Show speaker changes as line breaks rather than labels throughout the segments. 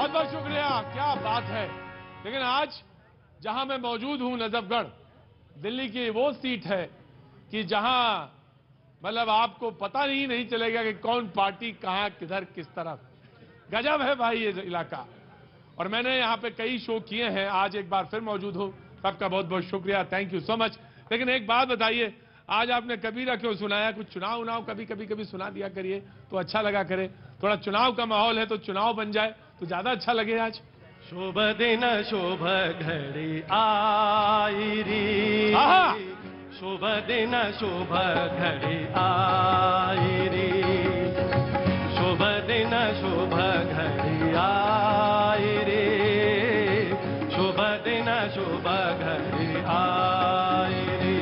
बहुत बहुत शुक्रिया, क्या बात है। लेकिन आज जहां मैं मौजूद हूं, नजफगढ़, दिल्ली की वो सीट है कि जहां मतलब आपको पता ही नहीं चलेगा कि कौन पार्टी कहां किधर किस तरफ। गजब है भाई ये इलाका। और मैंने यहां पे कई शो किए हैं, आज एक बार फिर मौजूद हूं। सबका बहुत बहुत शुक्रिया, थैंक यू सो मच। लेकिन एक बात बताइए, आज आपने कबीरा क्यों सुनाया? कुछ चुनाव उनाव कभी सुना दिया करिए तो अच्छा लगा करे। थोड़ा चुनाव का माहौल है तो चुनाव बन जाए तो ज्यादा अच्छा लगे। आज
शुभ दिन शुभ घड़ी आई री, शुभ दिन शुभ घड़ी आई री, शुभ दिन शुभ घड़ी आई रे, शुभ दिन शुभ घड़ी आई रे।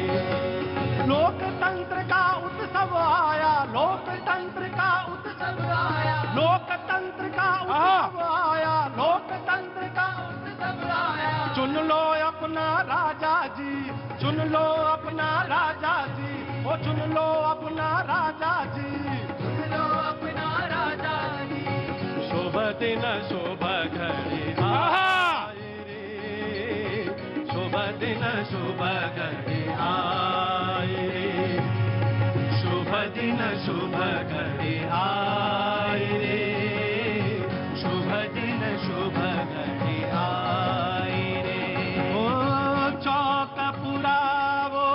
लोकतंत्र का उत्सव आया, लोकतंत्र का उत्सव आया, लोकतंत्र का उत्सव आया, लोकतंत्र का उत्सव आया। चुन लो अपना राजा जी, चुन लो अपना राजा जी, ओ चुन लो अपना राजा जी, चुन लो अपना राजा जी। शुभ दिन शुभ घड़ी आई रे, शुभ दिन शुभ घड़ी आई रे, शुभ दिन शुभ घड़ी आई रे, शुभ दिन शुभ घड़ी आई रे। ओ चौक पुरावो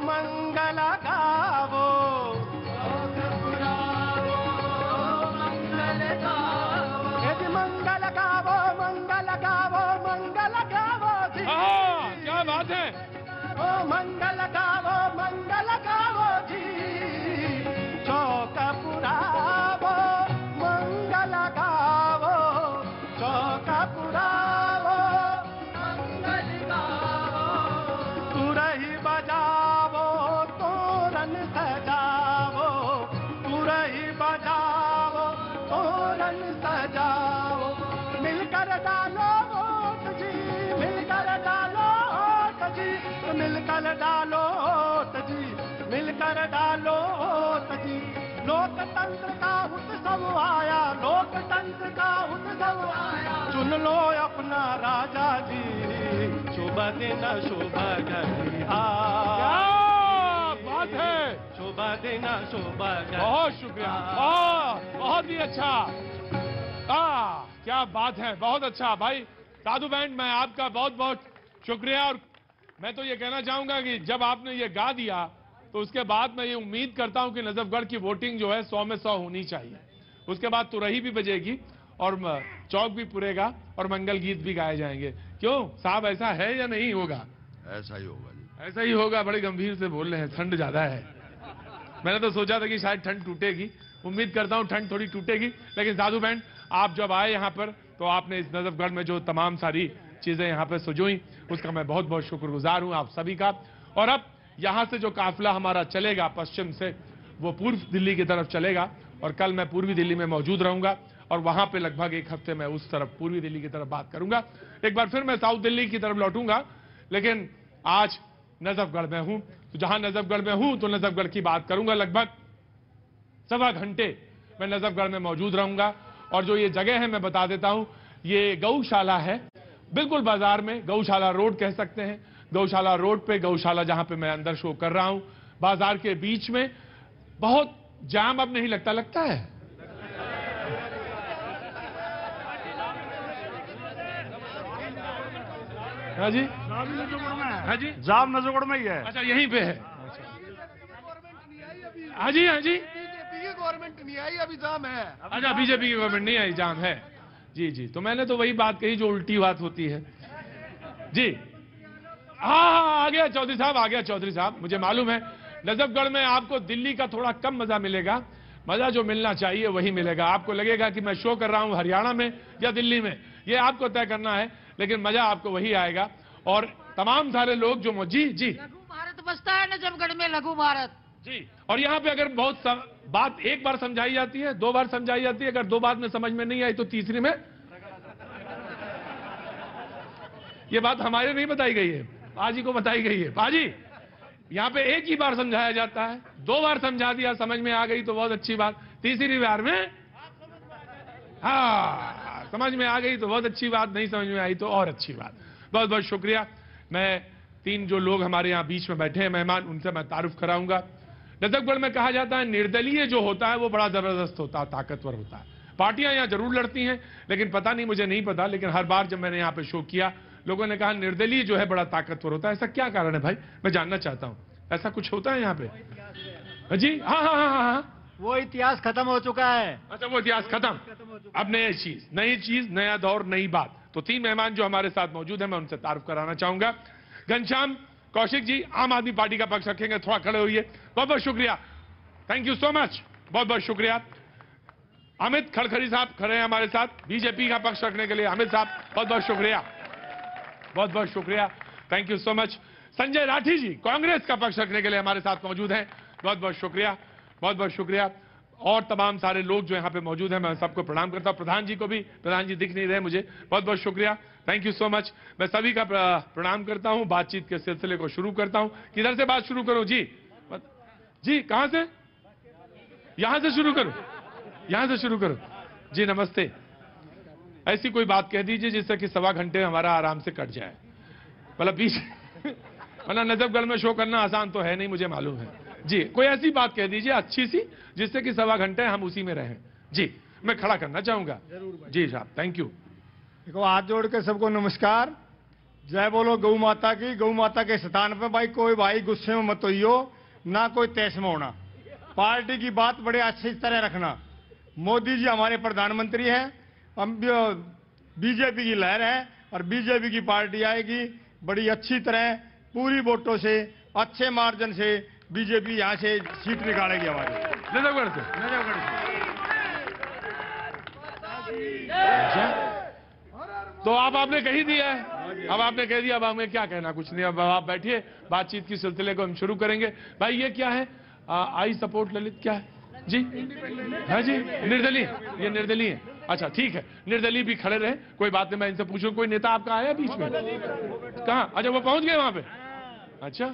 मंगल गावो, चौक पुरावो मंगल गावो, यदि मंगल गावो मंगल गावो मंगल गावो जी।
क्या बात है।
ओ मंगल गावो जी, चौक पुरावो मंगल गावो, चौक पुरावो मंगल गावो। तुरही बजावो तोरन सजावो, तुरही बजावो तोरन सजावो। मिलकर डालो वोट जी, मिलकर डालो वोट जी, मिलकर डालो वोट जी, मिलकर डालो वोट जी। लोकतंत्र का उत्सव आया, लोकतंत्र का उत्सव आया। चुन लो अपना राजा जी, शुभ दिन शुभ घड़ी आया।
क्या बात है,
शुभ दिन शुभ घड़ी।
बहुत शुक्रिया, बहुत ही अच्छा। क्या बात है, बहुत अच्छा भाई साधु बैंड, मैं आपका बहुत बहुत शुक्रिया। और मैं तो ये कहना चाहूंगा कि जब आपने ये गा दिया तो उसके बाद मैं ये उम्मीद करता हूं कि नजफगढ़ की वोटिंग जो है 100 में 100 होनी चाहिए। उसके बाद तुरही भी बजेगी और चौक भी पुरेगा और मंगल गीत भी गाए जाएंगे। क्यों साहब, ऐसा है या नहीं होगा?
ऐसा ही होगा जी,
ऐसा ही होगा। बड़े गंभीर से बोल रहे हैं, ठंड ज्यादा है। मैंने तो सोचा था कि शायद ठंड टूटेगी, उम्मीद करता हूं ठंड थोड़ी टूटेगी। लेकिन साधु बैंड, आप जब आए यहां पर तो आपने इस नजफगढ़ में जो तमाम सारी चीजें यहां पर सुझोई, उसका मैं बहुत बहुत शुक्रगुजार हूं आप सभी का। और अब यहां से जो काफिला हमारा चलेगा पश्चिम से, वो पूर्व दिल्ली की तरफ चलेगा। और कल मैं पूर्वी दिल्ली में मौजूद रहूंगा और वहां पे लगभग एक हफ्ते में उस तरफ पूर्वी दिल्ली की तरफ बात करूंगा। एक बार फिर मैं साउथ दिल्ली की तरफ लौटूंगा, लेकिन आज नजफगढ़ में हूं। तो जहां नजफगढ़ में हूं तो नजफगढ़ की बात करूंगा। लगभग 1.25 घंटे मैं नजफगढ़ में मौजूद रहूंगा। और जो ये जगह है मैं बता देता हूं, ये गौशाला है, बिल्कुल बाजार में, गौशाला रोड कह सकते हैं। गौशाला रोड पे गौशाला जहां पे मैं अंदर शो कर रहा हूं, बाजार के बीच में। बहुत जाम अब नहीं लगता, लगता है? हाँ जी, हाँ जी,
जाम नजफगढ़ में ही है।
अच्छा यहीं पे है। हाँ जी, हाँ जी,
बीजेपी की गवर्नमेंट नहीं आई, अभी जाम है।
अच्छा बीजेपी की गवर्नमेंट नहीं आई, जाम है। जी जी, तो मैंने तो वही बात कही जो उल्टी बात होती है जी। हाँ, आ गया चौधरी साहब, आ गया चौधरी साहब। मुझे मालूम है नजफगढ़ में आपको दिल्ली का थोड़ा कम मजा मिलेगा। मजा जो मिलना चाहिए वही मिलेगा। आपको लगेगा कि मैं शो कर रहा हूं हरियाणा में या दिल्ली में, ये आपको तय करना है, लेकिन मजा आपको वही आएगा। और तमाम सारे लोग जो जी जी,
लघु भारत बसता है नजफगढ़ में, लघु भारत
जी। और यहाँ पे अगर बहुत बात एक बार समझाई जाती है, 2 बार समझाई जाती है, अगर 2 बात में समझ में नहीं आई तो तीसरी में ये बात हमारे नहीं बताई गई है, पाजी को बताई गई है। पाजी, यहाँ पे एक ही बार समझाया जाता है, 2 बार समझा दिया, समझ में आ गई तो बहुत अच्छी बात, तीसरी बार में हाँ समझ में आ गई तो बहुत अच्छी बात, नहीं समझ में आई तो और अच्छी बात। बहुत बहुत शुक्रिया। मैं 3 जो लोग हमारे यहाँ बीच में बैठे हैं मेहमान, उनसे मैं तारुफ कराऊंगा। नजफगढ़ में कहा जाता है निर्दलीय जो होता है वो बड़ा जबरदस्त होता है, ताकतवर होता है। पार्टियां यहाँ जरूर लड़ती हैं, लेकिन पता नहीं, मुझे नहीं पता, लेकिन हर बार जब मैंने यहाँ पे शो किया लोगों ने कहा निर्दलीय जो है बड़ा ताकतवर होता है। ऐसा क्या कारण है भाई, मैं जानना चाहता हूँ। ऐसा कुछ होता है यहाँ पे? जी हाँ हाँ हाँ हाँ,
वो इतिहास खत्म हो चुका है।
अच्छा वो इतिहास खत्म, अब नई चीज, नया दौर, नई बात। तो 3 मेहमान जो हमारे साथ मौजूद हैं मैं उनसे तारुफ कराना चाहूंगा। घनश्याम कौशिक जी आम आदमी पार्टी का पक्ष रखेंगे, थोड़ा खड़े होइए। बहुत बहुत शुक्रिया, थैंक यू सो मच, बहुत बहुत शुक्रिया। अमित खड़खड़ी साहब खड़े हैं हमारे साथ बीजेपी का पक्ष रखने के लिए। अमित साहब बहुत बहुत शुक्रिया, बहुत बहुत शुक्रिया, thank you so much. Sanjay Rathi ji Congress का पक्ष रखने के लिए हमारे साथ मौजूद हैं, बहुत बहुत शुक्रिया, बहुत बहुत शुक्रिया। और तमाम सारे लोग जो यहाँ पे मौजूद हैं मैं सबको प्रणाम करता हूँ। प्रधान जी को भी, प्रधान जी दिख नहीं रहे मुझे, बहुत बहुत शुक्रिया, थैंक यू सो मच। मैं सभी का प्रणाम करता हूँ। बातचीत के सिलसिले को शुरू करता हूँ। किधर से बात शुरू करूँ जी? जी कहां से? यहां से शुरू करूं? यहां से शुरू करूं? जी नमस्ते। ऐसी कोई बात कह दीजिए जिससे कि 1.25 घंटे हमारा आराम से कट जाए। मतलब बीच मतलब नजफगढ़ में शो करना आसान तो है नहीं, मुझे मालूम है। जी कोई ऐसी बात कह दीजिए अच्छी सी जिससे कि 1.25 घंटे हम उसी में रहें। जी मैं खड़ा करना चाहूंगा। जी साहब थैंक यू।
देखो हाथ जोड़ के सबको नमस्कार, जय बोलो गौ माता की। गौ माता के स्थान पे भाई कोई भाई गुस्से में मत होइयो, ना कोई तैस में होना। पार्टी की बात बड़े अच्छी तरह रखना। मोदी जी हमारे प्रधानमंत्री हैं, हम बीजेपी की लहर है और बीजेपी की पार्टी आएगी बड़ी अच्छी तरह, पूरी वोटों से, अच्छे मार्जिन से बीजेपी यहां से सीट निकालेगी हमारी
नजफगढ़ से। तो अब आपने कही दिया है, अब आपने कह दिया, अब हमें क्या कहना, कुछ नहीं। अब आप बैठिए, बातचीत की सिलसिले को हम शुरू करेंगे। भाई ये क्या है? आई सपोर्ट ललित क्या है जी? है जी निर्दलीय, ये निर्दलीय है। अच्छा ठीक है, निर्दलीय भी खड़े रहे, कोई बात नहीं। मैं इनसे पूछूं कोई नेता आपका आया बीच में? कहाँ? अच्छा वो पहुंच गए वहां पे। अच्छा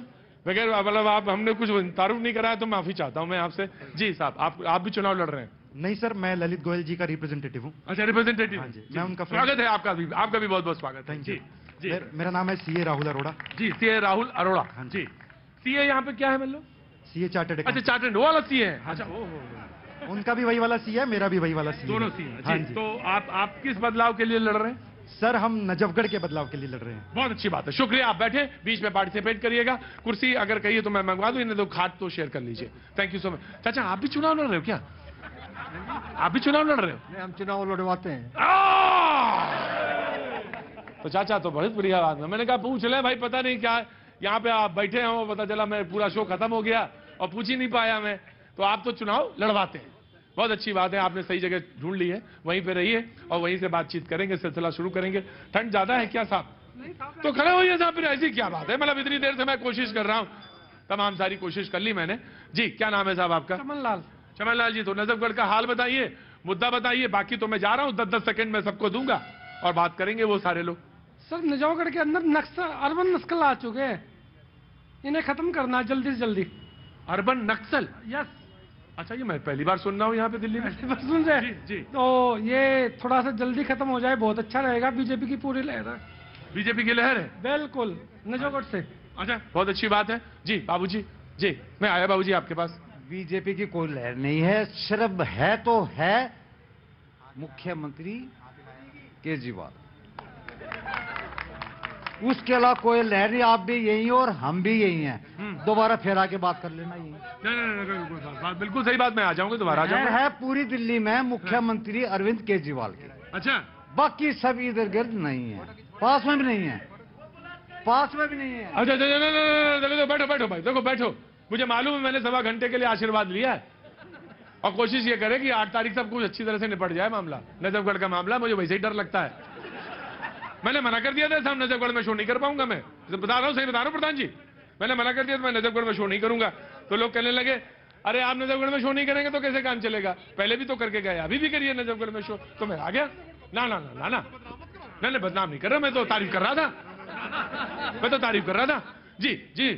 बगैर मतलब आप, हमने कुछ तारुफ नहीं कराया तो माफी चाहता हूं मैं आपसे। जी साहब आप भी चुनाव लड़ रहे हैं?
नहीं सर, मैं ललित गोयल जी का रिप्रेजेंटेटिव हूँ।
अच्छा रिप्रेजेंटेटिव।
हाँ जी, मैं उनका
स्वागत है आपका भी बहुत बहुत स्वागत है।
Thank
ji
you.
जी
मेरा नाम है सीए राहुल अरोड़ा।
जी सीए राहुल अरोड़ा।
हाँ
जी सीए यहाँ पे क्या है मतलब?
सीए चार्टर्ड
अच्छा
अकाउंटेंट।
चार्टर्ड वो वाला सीए है। अच्छा
उनका भी वही वाला सीए है, मेरा भी वही वाला सीए।
दोनों सीए हैं।
हाँ
जी
जी।
तो आप किस बदलाव के लिए लड़ रहे हैं?
सर हम नजफगढ़ के बदलाव के लिए लड़ रहे हैं।
बहुत अच्छी बात है, शुक्रिया। आप बैठे, बीच में पार्टिसिपेट करिएगा। कुर्सी अगर कहिए तो मैं मंगवा दूं, इन्हें तो खाट तो शेयर कर लीजिए। Thank you so much. चाचा आप भी चुनाव लड़ रहे हो क्या? आप भी चुनाव लड़ रहे हो?
हम चुनाव लड़वाते हैं।
तो चाचा तो बहुत बढ़िया बात है। मैंने कहा पूछ ले भाई, पता नहीं क्या यहाँ पे आप बैठे हो, पता चला मैं पूरा शो खत्म हो गया और पूछ ही नहीं पाया मैं। तो आप तो चुनाव लड़वाते हैं, बहुत अच्छी बात है। आपने सही जगह ढूंढ ली है, वहीं पे रहिए और वहीं से बातचीत करेंगे, सिलसिला शुरू करेंगे। ठंड ज्यादा है क्या साहब? तो खड़े होइए साहब, फिर ऐसी क्या बात है? मतलब इतनी देर से मैं कोशिश कर रहा हूँ, तमाम सारी कोशिश कर ली मैंने। जी क्या नाम है साहब आपका?
चमन लाल।
चमन लाल जी, तो नजफगढ़ का हाल बताइए, मुद्दा बताइए, बाकी तो मैं जा रहा हूँ, 10-10 सेकंड में सबको दूंगा और बात करेंगे वो सारे लोग।
सर नजफगढ़ के अंदर अर्बन नक्सल आ चुके हैं, इन्हें खत्म करना जल्दी से जल्दी।
अर्बन नक्सल?
यस।
अच्छा ये मैं पहली बार सुन रहा हूँ यहाँ पे दिल्ली में।
सुन रहे?
जी जी।
तो ये थोड़ा सा जल्दी खत्म हो जाए बहुत अच्छा रहेगा। बीजेपी की पूरी लहर है।
बीजेपी की लहर है
बिल्कुल नजफगढ़ से।
अच्छा बहुत अच्छी बात है। जी बाबूजी, जी मैं आया बाबूजी आपके पास।
बीजेपी की कोई लहर नहीं है, सिर्फ है तो है मुख्यमंत्री केजरीवाल, उसके अलावा कोई लहर नहीं। आप भी यही हो और हम भी यही हैं। दोबारा फिर आके बात कर लेना। यही
नहीं बिल्कुल सही बात, मैं आ जाऊंगा, दोबारा आ
लहर
जाऊंगा।
है पूरी दिल्ली में मुख्यमंत्री अरविंद केजरीवाल की।
अच्छा
बाकी सब इधर गिर्द नहीं है, पास में भी नहीं है, पास में भी नहीं है।
अच्छा देखो बैठो बैठो भाई, देखो बैठो। मुझे मालूम है मैंने 1.25 घंटे के लिए आशीर्वाद लिया है और कोशिश ये करे कि 8 तारीख सब कुछ अच्छी तरह से निपट जाए मामला। नजफगढ़ का मामला मुझे वैसे ही डर लगता है। मैंने मना कर दिया था साहब, नजफगढ़ में शो नहीं कर पाऊंगा मैं, बता रहा हूँ, सही बता रहा हूँ प्रधान जी। मैंने मना कर दिया था मैं नजफगढ़ में शो नहीं करूंगा। तो लोग कहने लगे अरे आप नजफगढ़ में शो नहीं करेंगे तो कैसे काम चलेगा? पहले भी तो करके गए, अभी भी करिए नजफगढ़ में शो। तो मैं आ गया। ना ना ना ना ना मैंने बदनाम नहीं कर रहा, मैं तो तारीफ कर रहा था, मैं तो तारीफ कर रहा था। जी जी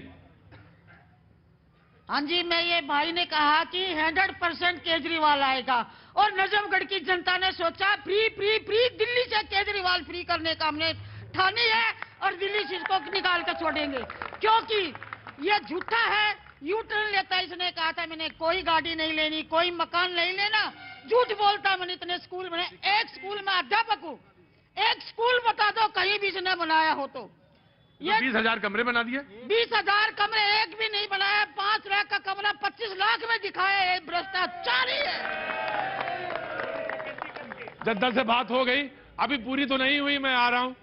हाँ जी, मैं ये भाई ने कहा कि 100% केजरीवाल आएगा और नजफगढ़ की जनता ने सोचा फ्री फ्री फ्री, दिल्ली से केजरीवाल फ्री करने का हमने ठानी है और दिल्ली से इसको निकाल कर छोड़ेंगे, क्योंकि ये झूठा है। यू टर्न लेता है, इसने कहा था मैंने कोई गाड़ी नहीं लेनी, कोई मकान नहीं लेना, झूठ बोलता। मैंने इतने स्कूल में, एक स्कूल में अध्यापक हूँ, एक स्कूल बता दो कहीं भी इसने बनाया हो तो।
ये 20,000 कमरे बना दिए,
20,000 कमरे एक भी नहीं बनाया। 5 लाख का कमरा 25 लाख में दिखाया है, भ्रष्टाचारी है।
जद्दा से बात हो गई, अभी पूरी तो नहीं हुई, मैं आ रहा हूं।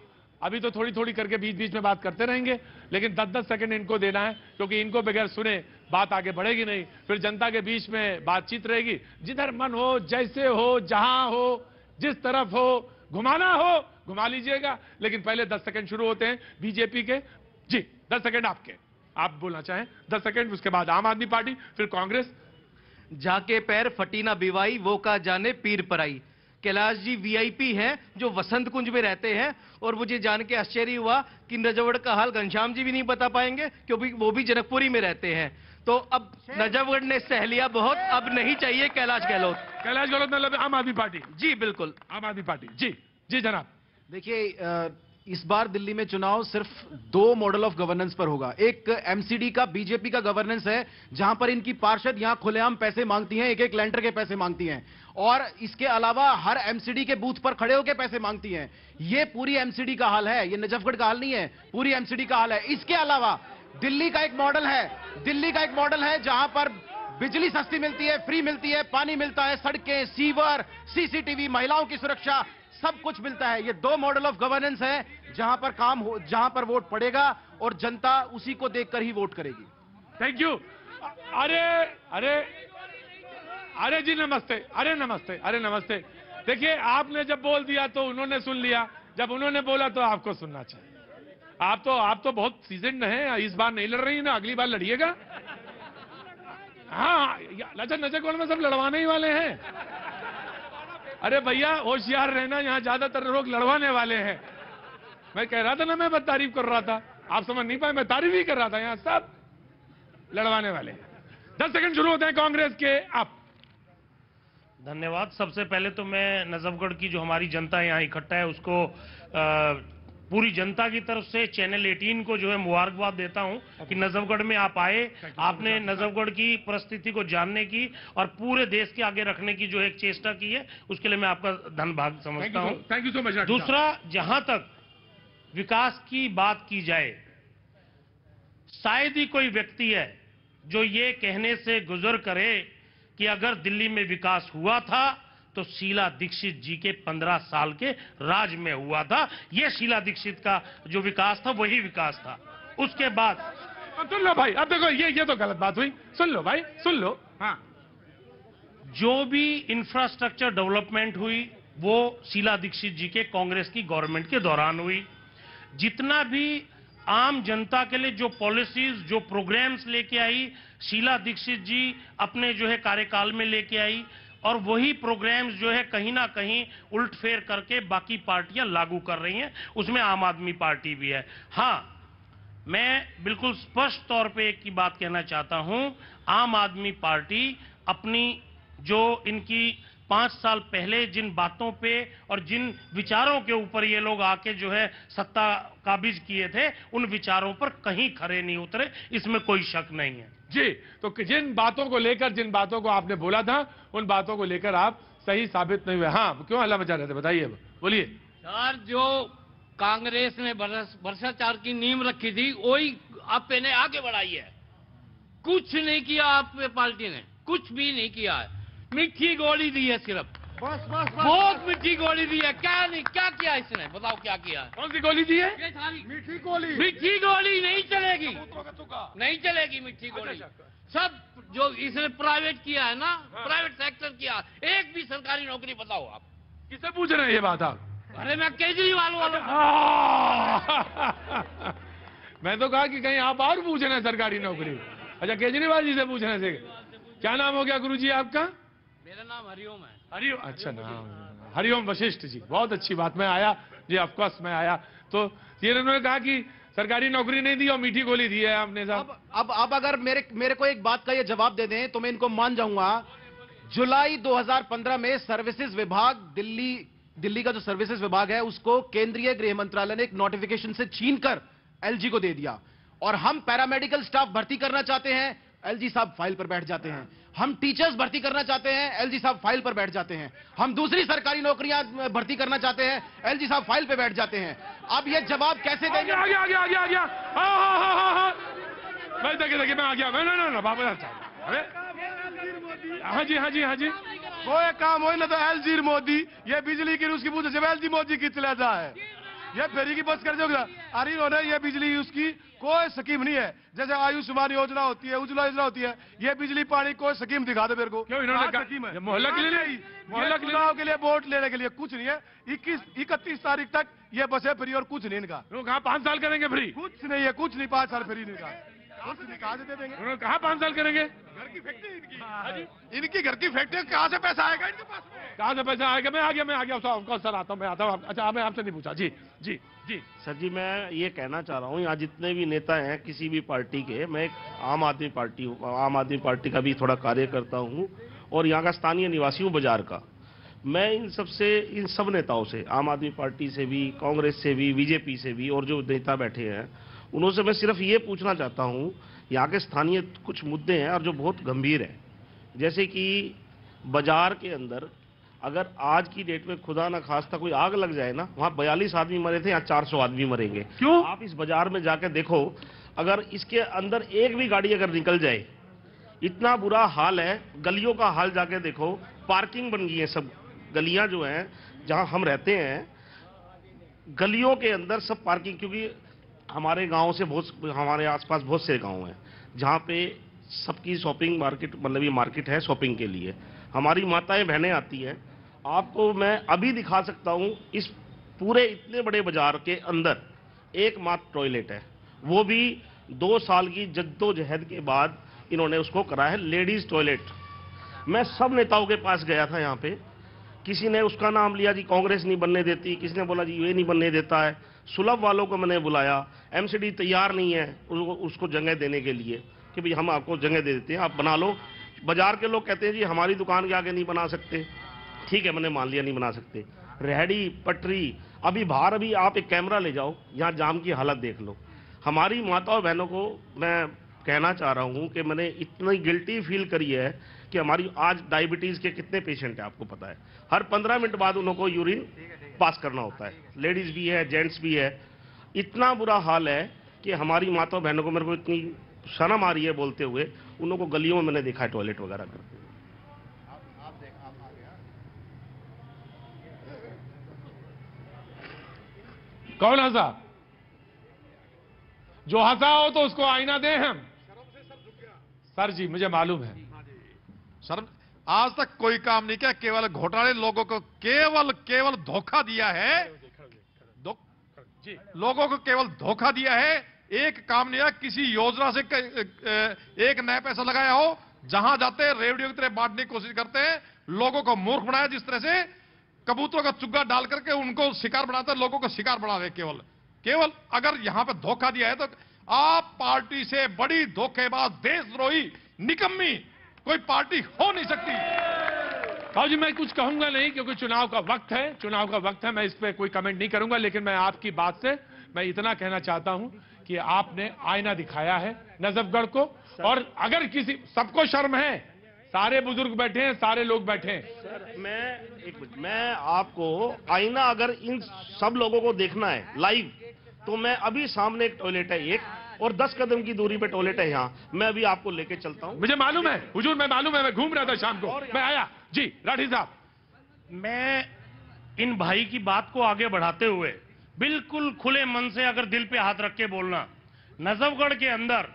अभी तो थोड़ी थोड़ी करके बीच बीच में बात करते रहेंगे, लेकिन 10-10 सेकंड इनको देना है, क्योंकि इनको बगैर सुने बात आगे बढ़ेगी नहीं। फिर जनता के बीच में बातचीत रहेगी, जिधर मन हो, जैसे हो, जहां हो, जिस तरफ हो, घुमाना हो घुमा लीजिएगा। लेकिन पहले 10 सेकंड शुरू होते हैं बीजेपी के। जी 10 सेकंड आपके, आप बोलना चाहें 10 सेकंड, उसके बाद आम आदमी पार्टी, फिर कांग्रेस।
जाके पैर फटी ना बिवाई, वो का जाने पीर पराई। कैलाश जी वीआईपी हैं जो वसंत कुंज में रहते हैं, और मुझे जान के आश्चर्य हुआ कि नजफगढ़ का हाल घनश्याम जी भी नहीं बता पाएंगे, क्योंकि वो भी जनकपुरी में रहते हैं। तो अब नजफगढ़ ने सह लिया बहुत, अब नहीं चाहिए कैलाश गहलोत।
कैलाश गहलोत मतलब आम आदमी पार्टी।
जी बिल्कुल,
आम आदमी पार्टी। जी जी जनाब।
देखिए, इस बार दिल्ली में चुनाव सिर्फ 2 मॉडल ऑफ गवर्नेंस पर होगा। एक एमसीडी का, बीजेपी का गवर्नेंस है, जहां पर इनकी पार्षद यहां खुलेआम पैसे मांगती हैं, एक एक लैंडर के पैसे मांगती हैं, और इसके अलावा हर एमसीडी के बूथ पर खड़े होकर पैसे मांगती हैं। ये पूरी एमसीडी का हाल है, ये नजफगढ़ का हाल नहीं है, पूरी एमसीडी का हाल है। इसके अलावा दिल्ली का एक मॉडल है, दिल्ली का एक मॉडल है जहां पर बिजली सस्ती मिलती है, फ्री मिलती है, पानी मिलता है, सड़कें, सीवर, सीसीटीवी, महिलाओं की सुरक्षा, सब कुछ मिलता है। ये 2 मॉडल ऑफ गवर्नेंस है, जहां पर काम हो, जहां पर वोट पड़ेगा और जनता उसी को देखकर ही वोट करेगी।
Thank you. अरे अरे अरे जी नमस्ते, अरे नमस्ते, अरे नमस्ते। देखिए, आपने जब बोल दिया तो उन्होंने सुन लिया, जब उन्होंने बोला तो आपको सुनना चाहिए। आप तो बहुत सीजन हैं, इस बार नहीं लड़ रही ना, अगली बार लड़िएगा। हाँ अच्छा, नजफगढ़ में सब लड़वाने ही वाले हैं। अरे भैया होशियार रहना, यहाँ ज्यादातर लोग लड़वाने वाले हैं। मैं कह रहा था ना, मैं बस तारीफ कर रहा था, आप समझ नहीं पाए, मैं तारीफ ही कर रहा था। यहाँ सब लड़वाने वाले हैं। 10 सेकंड शुरू होते हैं कांग्रेस के। आप।
धन्यवाद। सबसे पहले तो मैं नजफगढ़ की जो हमारी जनता यहाँ इकट्ठा है उसको पूरी जनता की तरफ से चैनल 18 को जो है मुबारकबाद देता हूं कि नजफगढ़ में आप आए, आपने नजफगढ़ की परिस्थिति को जानने की और पूरे देश के आगे रखने की जो एक चेष्टा की है, उसके लिए मैं आपका धन्यवाद समझता हूं।
Thank you so much.
दूसरा, जहां तक विकास की बात की जाए, शायद ही कोई व्यक्ति है जो ये कहने से गुजर करे कि अगर दिल्ली में विकास हुआ था तो शीला दीक्षित जी के 15 साल के राज में हुआ था। ये शीला दीक्षित का जो विकास था वही विकास था। उसके बाद
सुन लो भाई, अब देखो ये तो गलत बात हुई। सुन लो भाई, सुन लो। हाँ,
जो भी इंफ्रास्ट्रक्चर डेवलपमेंट हुई वो शीला दीक्षित जी के कांग्रेस की गवर्नमेंट के दौरान हुई। जितना भी आम जनता के लिए जो पॉलिसीज, जो प्रोग्राम्स लेके आई, शीला दीक्षित जी अपने जो है कार्यकाल में लेके आई, और वही प्रोग्राम्स जो है कहीं ना कहीं उल्टफेर करके बाकी पार्टियां लागू कर रही हैं, उसमें आम आदमी पार्टी भी है। हां, मैं बिल्कुल स्पष्ट तौर पे एक की बात कहना चाहता हूं, आम आदमी पार्टी अपनी जो इनकी 5 साल पहले जिन बातों पे और जिन विचारों के ऊपर ये लोग आके जो है सत्ता काबिज किए थे, उन विचारों पर कहीं खरे नहीं उतरे, इसमें कोई शक नहीं है।
जी, तो जिन बातों को लेकर, जिन बातों को आपने बोला था, उन बातों को लेकर आप सही साबित नहीं हुए। हाँ, क्यों हल्ला मचा रहे थे, बताइए, बोलिए।
सर, जो कांग्रेस ने भ्रष्टाचार की नींव रखी थी वही आपने आगे बढ़ाई है। कुछ नहीं किया आपके पार्टी ने, कुछ भी नहीं किया है। मीठी गोली दी है सिर्फ,
बस बस बस,
बहुत मीठी गोली दी है। क्या नहीं, क्या किया इसने, बताओ क्या किया है?
कौन सी गोली दी है?
ये सारी
मीठी गोली,
मीठी गोली नहीं चलेगी, नहीं चलेगी मीठी गोली। सब जो इसने प्राइवेट किया है ना, प्राइवेट सेक्टर किया, एक भी सरकारी नौकरी बताओ आप।
किससे पूछ रहे हैं ये बात आप?
अरे मैं केजरीवाल वालों,
मैं तो कहा कि कहीं आप और पूछ रहे हैं सरकारी नौकरी। अच्छा, केजरीवाल जी से पूछने से। क्या नाम हो गया गुरुजी आपका?
मेरा नाम हरिओम है।
हरिओम, अच्छा नाम हरिओम वशिष्ठ जी, बहुत अच्छी बात। मैं आया जी, ऑफकोर्स मैं आया, तो ये उन्होंने कहा कि सरकारी नौकरी नहीं दी और मीठी गोली दी है आपने साहब।
अब अगर मेरे को एक बात का ये जवाब दे दें तो मैं इनको मान जाऊंगा। जुलाई 2015 में सर्विसेज विभाग दिल्ली का जो सर्विसेज विभाग है उसको केंद्रीय गृह मंत्रालय ने एक नोटिफिकेशन से छीनकर एलजी को दे दिया। और हम पैरामेडिकल स्टाफ भर्ती करना चाहते हैं, एलजी साहब फाइल पर बैठ जाते हैं। हम टीचर्स भर्ती करना चाहते हैं, एलजी साहब फाइल पर बैठ जाते हैं। हम दूसरी सरकारी नौकरियां भर्ती करना चाहते हैं, एलजी साहब फाइल पर बैठ जाते हैं। अब ये जवाब कैसे देंगे?
आ गया। हाँ। देखिए मैं आ गया। ना वापस अरे हाँ जी।
कोई काम हो ना तो एलजी मोदी, ये बिजली की उसकी पूछे जब एलजी मोदी की चला जाए, ये फेरी की बस कर दोगे। अरे इन्होंने ये बिजली उसकी कोई स्कीम नहीं है, जैसे आयुष्मान योजना होती है, उज्ज्वला योजना होती है, ये बिजली पानी कोई स्कीम दिखा दो मेरे को।
क्यों इन्होंने
स्कीम है
मोहल्ला के लिए,
मोहल्ला चुनाव के लिए वोट लेने के लिए कुछ नहीं है। 31 तारीख तक ये बसें फ्री और कुछ नहीं इनका।
कहा 5 साल करेंगे फ्री?
कुछ नहीं है, कुछ नहीं, 5 साल फ्री नहीं का। कहा से दे देंगे?
उन्होंने कहा 5 साल करेंगे।
घर की फैक्ट्री इनकी घर की फैक्ट्री, कहाँ से पैसा आएगा इनके पास?
कहाँ से पैसा आएगा? मैं आ गया सर आता हूँ। अच्छा मैं आपसे नहीं पूछा। जी
सर जी, मैं ये कहना चाह रहा हूँ, यहाँ जितने भी नेता हैं किसी भी पार्टी के, मैं एक आम आदमी पार्टी का भी थोड़ा कार्य करता हूँ और यहाँ का स्थानीय निवासी हूँ बाजार का। मैं इन सब नेताओं से, आम आदमी पार्टी से भी, कांग्रेस से भी, बीजेपी से भी, और जो नेता बैठे हैं उनसे मैं सिर्फ ये पूछना चाहता हूँ, यहाँ के स्थानीय कुछ मुद्दे हैं और जो बहुत गंभीर हैं, जैसे कि बाजार के अंदर अगर आज की डेट में खुदा ना खास्ता कोई आग लग जाए ना, वहाँ 42 आदमी मरे थे, यहाँ 400 आदमी मरेंगे।
क्यों?
आप इस बाजार में जाकर देखो, अगर इसके अंदर एक भी गाड़ी अगर निकल जाए, इतना बुरा हाल है। गलियों का हाल जाके देखो, पार्किंग बन गई है सब गलियां जो हैं जहां हम रहते हैं, गलियों के अंदर सब पार्किंग। क्योंकि हमारे गांव से हमारे आसपास बहुत से गांव हैं जहां पे सबकी शॉपिंग मार्केट, मतलब ये मार्केट है शॉपिंग के लिए। हमारी माताएं बहनें आती हैं। आपको मैं अभी दिखा सकता हूं, इस पूरे इतने बड़े बाजार के अंदर एकमात्र टॉयलेट है, वो भी 2 साल की जद्दोजहद के बाद इन्होंने उसको करा है, लेडीज टॉयलेट। मैं सब नेताओं के पास गया था यहाँ पे, किसी ने उसका नाम लिया जी कांग्रेस नहीं बनने देती, किसी ने बोला जी ये नहीं बनने देता है। सुलभ वालों को मैंने बुलाया, एमसीडी तैयार नहीं है उसको जगह देने के लिए कि भाई हम आपको जगह दे देते हैं, आप बना लो। बाजार के लोग कहते हैं जी हमारी दुकान के आगे नहीं बना सकते। ठीक है, मैंने मान लिया नहीं बना सकते। रेहड़ी पटरी, अभी बाहर अभी आप एक कैमरा ले जाओ, यहाँ जाम की हालत देख लो। हमारी माताओं बहनों को मैं कहना चाह रहा हूँ कि मैंने इतनी गिल्टी फील करी है कि हमारी आज डायबिटीज़ के कितने पेशेंट हैं आपको पता है, हर 15 मिनट बाद उनको यूरिन पास करना होता है, लेडीज़ भी है जेंट्स भी है। इतना बुरा हाल है कि हमारी माताओं बहनों को, मेरे को इतनी शर्म आ रही है बोलते हुए, उन लोगों को गलियों में मैंने देखा है टॉयलेट वगैरह करते हुए।
कौन हंसा? जो हंसा हो तो उसको आईना दें हम। सर जी मुझे मालूम है
सर, आज तक कोई काम नहीं किया, केवल घोटाले, लोगों को केवल धोखा दिया है। लोगों को केवल धोखा दिया है, एक काम नहीं है। किसी योजना से एक नया पैसा लगाया हो, जहां जाते रेवड़ियों की तरह बांटने की कोशिश करते हैं, लोगों को मूर्ख बनाया। जिस तरह से कबूतरों का चुग्गा डाल करके उनको शिकार बनाते हैं, लोगों को शिकार बना रहे। केवल अगर यहां पर धोखा दिया है तो आप पार्टी से बड़ी धोखेबाज, देशद्रोही, निकम्मी कोई पार्टी हो नहीं सकती।
साहब जी मैं कुछ कहूंगा नहीं, क्योंकि चुनाव का वक्त है, मैं इस पे कोई कमेंट नहीं करूंगा। लेकिन मैं आपकी बात से मैं इतना कहना चाहता हूं कि आपने आईना दिखाया है नजफगढ़ को, और अगर किसी, सबको शर्म है, सारे बुजुर्ग बैठे हैं, सारे लोग बैठे हैं।
सर मैं आपको आईना, अगर इन सब लोगों को देखना है लाइव, तो मैं अभी सामने एक टॉयलेट है एक, और 10 कदम की दूरी पे टॉयलेट है यहाँ, मैं अभी आपको लेके चलता हूँ।
मुझे मालूम है हुजूर, मैं मालूम है, मैं घूम रहा था शाम को, मैं आया जी। राठी साहब,
मैं इन भाई की बात को आगे बढ़ाते हुए बिल्कुल खुले मन से अगर दिल पे हाथ रख के बोलना, नजफगढ़ के अंदर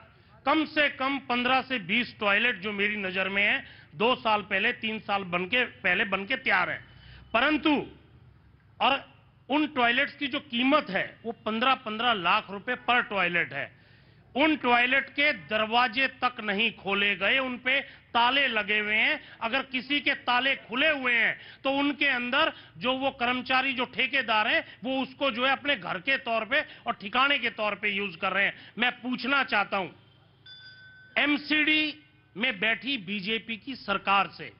कम से कम 15 से 20 टॉयलेट जो मेरी नजर में है, 2 साल पहले 3 साल पहले बनके तैयार है। परंतु और उन टॉयलेट्स की जो कीमत है वो 15-15 लाख रुपए पर टॉयलेट है। उन टॉयलेट के दरवाजे तक नहीं खोले गए, उन पे ताले लगे हुए हैं। अगर किसी के ताले खुले हुए हैं तो उनके अंदर जो वो कर्मचारी, जो ठेकेदार हैं, वो उसको जो है अपने घर के तौर पे और ठिकाने के तौर पे यूज कर रहे हैं। मैं पूछना चाहता हूं एमसीडी में बैठी बीजेपी की सरकार से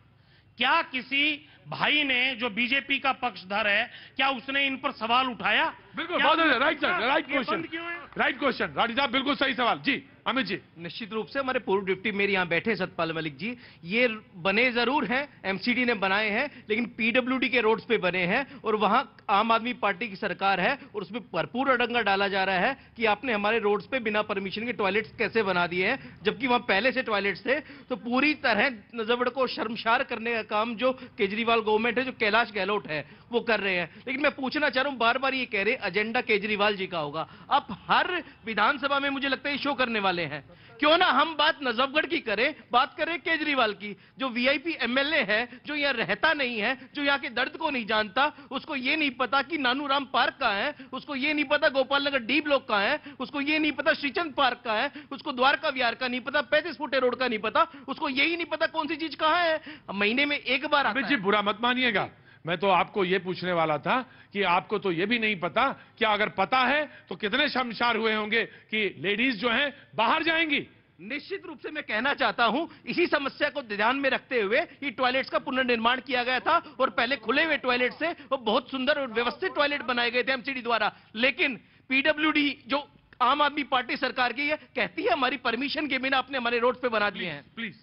क्या किसी भाई ने जो बीजेपी का पक्षधर है, क्या उसने इन पर सवाल उठाया?
बिल्कुल,
क्या
बहुत
उसने
राइट
पूछा
सर, राइट
कि ये
क्वेश्चन,
बंद क्यों है?
राइट क्वेश्चन, राठी साहब बिल्कुल सही सवाल। जी अमित जी।
निश्चित रूप से हमारे पूर्व डिप्टी मेरे यहाँ बैठे सतपाल मलिक जी, ये बने जरूर हैं, एमसीडी ने बनाए हैं, लेकिन पीडब्ल्यूडी के रोड्स पे बने हैं और वहां आम आदमी पार्टी की सरकार है और उसमें भरपूर अडंगा डाला जा रहा है कि आपने हमारे रोड्स पे बिना परमिशन के टॉयलेट्स कैसे बना दिए हैं, जबकि वहां पहले से टॉयलेट्स थे। तो पूरी तरह नजफगढ़ को शर्मशार करने का काम जो केजरीवाल गवर्नमेंट है, जो कैलाश गहलोत है, वो कर रहे हैं। लेकिन मैं पूछना चाह रहा हूं, बार बार ये कह रहे एजेंडा केजरीवाल जी का होगा, आप हर विधानसभा में मुझे लगता है शो करने वाले हैं। क्यों ना हम बात नजफगढ़ की करें, बात करें केजरीवाल की, जो वीआईपी एमएलए है, जो यहाँ रहता नहीं है, जो यहाँ के दर्द को नहीं जानता, उसको ये नहीं पता कि नानूराम पार्क कहाँ है, उसको ये नहीं पता गोपाल नगर डी ब्लॉक कहाँ है, उसको ये नहीं पता श्रीचंद पार्क कहाँ है, उसको द्वारका विहार का नहीं पता, 35 फुटे रोड का नहीं पता, उसको यही नहीं पता कौन सी चीज कहाँ है। महीने में एक बार आता
अमित जी बुरा मत मानिएगा, मैं तो आपको ये पूछने वाला था कि आपको तो ये भी नहीं पता, क्या अगर पता है तो कितने शर्मसार हुए होंगे कि लेडीज जो हैं बाहर जाएंगी।
निश्चित रूप से मैं कहना चाहता हूं, इसी समस्या को ध्यान में रखते हुए ये टॉयलेट्स का पुनर्निर्माण किया गया था और पहले खुले हुए टॉयलेट से वो बहुत सुंदर और व्यवस्थित टॉयलेट बनाए गए थे एमसीडी द्वारा। लेकिन पीडब्ल्यूडी जो आम आदमी पार्टी सरकार की है, कहती है हमारी परमिशन के बिना आपने हमारे रोड पे बना दिए हैं।
प्लीज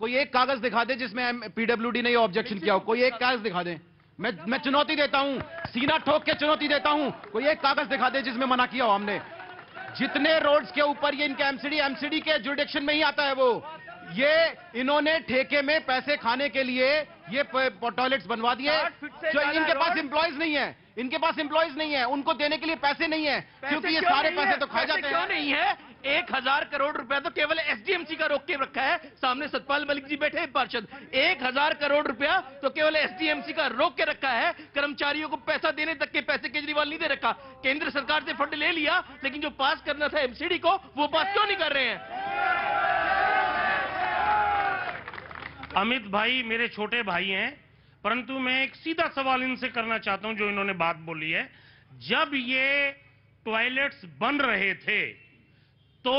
कोई एक कागज दिखा दे जिसमें पीडब्ल्यूडी ने ये ऑब्जेक्शन किया हो, कोई एक कागज दिखा दे। मैं चुनौती देता हूं, सीना ठोक के चुनौती देता हूं, कोई एक कागज दिखा दे जिसमें मना किया हो हमने। जितने रोड्स के ऊपर ये इनके एमसीडी के जुरिडिक्शन में ही आता है, वो ये इन्होंने ठेके में पैसे खाने के लिए ये टॉयलेट्स बनवा दिए। जो इनके पास एम्प्लॉयज नहीं है, इनके पास एम्प्लॉयज नहीं है, उनको देने के लिए पैसे नहीं है, क्योंकि ये सारे पैसे तो खाए जाते हैं।
क्यों नहीं है? 1000 करोड़ रुपया तो केवल एसडीएमसी का रोक के रखा है। सामने सतपाल मलिक जी बैठे हैं पार्षद, 1000 करोड़ रुपया तो केवल एसडीएमसी का रोक के रखा है। कर्मचारियों को पैसा देने तक के पैसे केजरीवाल नहीं दे रखा। केंद्र सरकार से फंड ले लिया, लेकिन जो पास करना था एमसीडी को, वो पास क्यों नहीं कर रहे हैं?
अमित भाई मेरे छोटे भाई हैं, परंतु मैं एक सीधा सवाल इनसे करना चाहता हूं जो इन्होंने बात बोली है। जब ये टॉयलेट्स बन रहे थे तो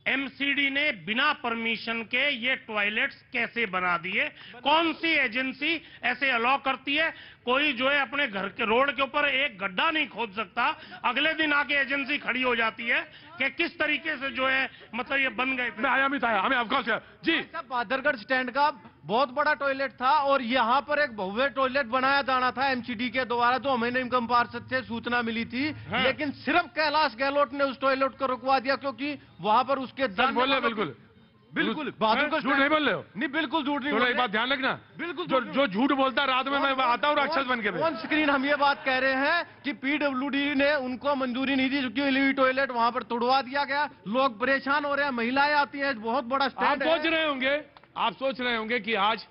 एमसीडी ने बिना परमिशन के ये टॉयलेट्स कैसे बना दिए? कौन सी एजेंसी ऐसे अलाउ करती है? कोई जो है अपने घर के रोड के ऊपर एक गड्ढा नहीं खोद सकता, अगले दिन आके एजेंसी खड़ी हो जाती है कि किस तरीके से जो है मतलब ये बन गए थे।
मैं आया मिताया हमें अफकोर्स जी
बहादुरगढ़ स्टैंड का बहुत बड़ा टॉयलेट था और यहाँ पर एक भव्य टॉयलेट बनाया जाना था एमसीडी के द्वारा, तो हमें निगम पार्षद से सूचना मिली थी। लेकिन सिर्फ कैलाश गहलोत ने उस टॉयलेट को रुकवा दिया क्योंकि वहां पर उसके
बोल रहे बिल्कुल
बिल्कुल बहादुरगढ़
झूठ नहीं बोल रहे हो?
नहीं, बिल्कुल झूठ नहीं।
थोड़ा एक बात ध्यान रखना,
बिल्कुल
जो झूठ बोलता है रात में मैं आता हूँ राक्षस बन के।
ऑन स्क्रीन हम ये बात कह रहे हैं कि पीडब्ल्यूडी ने उनको मंजूरी नहीं दी, क्योंकि एलईडी टॉयलेट वहां पर तोड़वा दिया गया। लोग परेशान हो रहे हैं, महिलाएं आती हैं, बहुत बड़ा स्टैंड है।
आप सोच रहे होंगे कि आज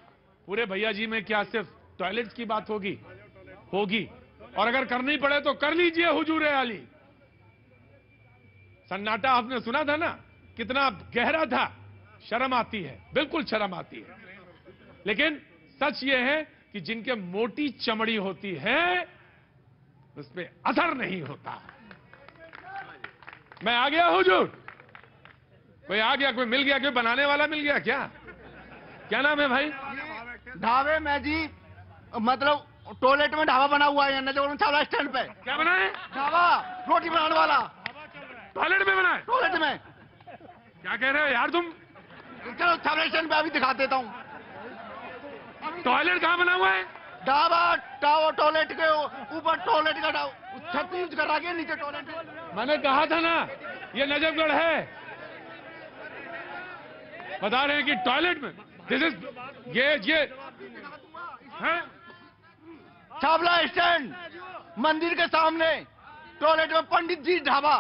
पूरे भैया जी में क्या सिर्फ टॉयलेट्स की बात होगी, और अगर करनी पड़े तो कर लीजिए हुजूर आली। सन्नाटा आपने सुना था ना, कितना गहरा था। शर्म आती है, बिल्कुल शर्म आती है। लेकिन सच ये है कि जिनके मोटी चमड़ी होती है उस पे असर नहीं होता। मैं आ गया हुजूर, कोई आ गया, कोई मिल गया, कोई बनाने वाला मिल गया क्या नाम है भाई?
ढाबे में जी, मतलब टॉयलेट में ढाबा बना हुआ है नजफगढ़ स्टैंड पे।
क्या बना है?
ढाबा, रोटी बनाने वाला।
टॉयलेट में बना है?
टॉयलेट में।
क्या कह रहे हो यार तुम?
चलो छावला स्टैंड पे अभी दिखा देता हूँ।
टॉयलेट कहाँ बना हुआ है?
ढाबा टॉयलेट के ऊपर, टॉयलेट का छत यूज करा के नीचे टॉयलेट।
मैंने कहा था ना ये नजफगढ़ है। बता रहे हैं कि टॉयलेट में दिस इज ये है
छावला स्टैंड मंदिर के सामने टॉयलेट में पंडित जी ढाबा।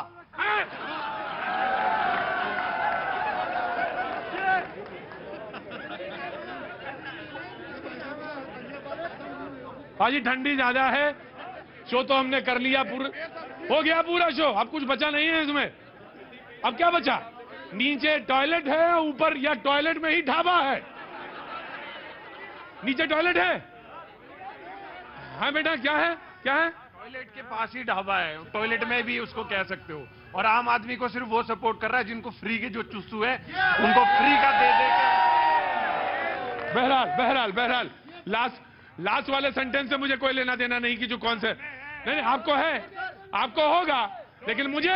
भाजी ठंडी ज्यादा है, शो तो हमने कर लिया, हो गया पूरा शो, अब कुछ बचा नहीं है इसमें। अब क्या बचा? नीचे टॉयलेट है, ऊपर या टॉयलेट में ही ढाबा है। नीचे टॉयलेट है? हाँ बेटा, क्या है?
टॉयलेट के पास ही ढाबा है, टॉयलेट में भी उसको कह सकते हो। और आम आदमी को सिर्फ वो सपोर्ट कर रहा है जिनको फ्री के जो चुस्सू है उनको फ्री का दे।
बहरहाल लास्ट वाले सेंटेंस से मुझे कोई लेना देना नहीं कि जो कौन से नहीं, आपको है, आपको होगा, लेकिन मुझे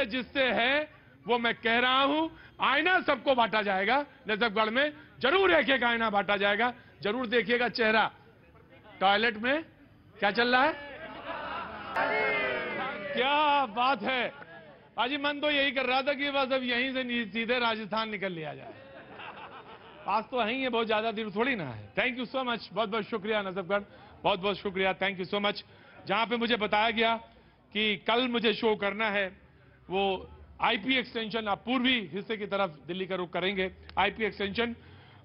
जिससे है वो मैं कह रहा हूं। आईना सबको बांटा जाएगा नजफगढ़ में, जरूर एक एक आईना बांटा जाएगा, जरूर देखिएगा चेहरा। टॉयलेट में क्या चल रहा है, क्या बात है। पाजी मन तो यही कर रहा था कि बस अब यहीं से सीधे राजस्थान निकल लिया जाए, पास तो है ही है, बहुत ज्यादा दूर थोड़ी ना है। थैंक यू सो मच, बहुत बहुत शुक्रिया नजफगढ़, बहुत बहुत शुक्रिया, थैंक यू सो मच। जहां पे मुझे बताया गया कि कल मुझे शो करना है वो आईपी एक्सटेंशन, आप पूर्वी हिस्से की तरफ दिल्ली का रुख करेंगे। IP extension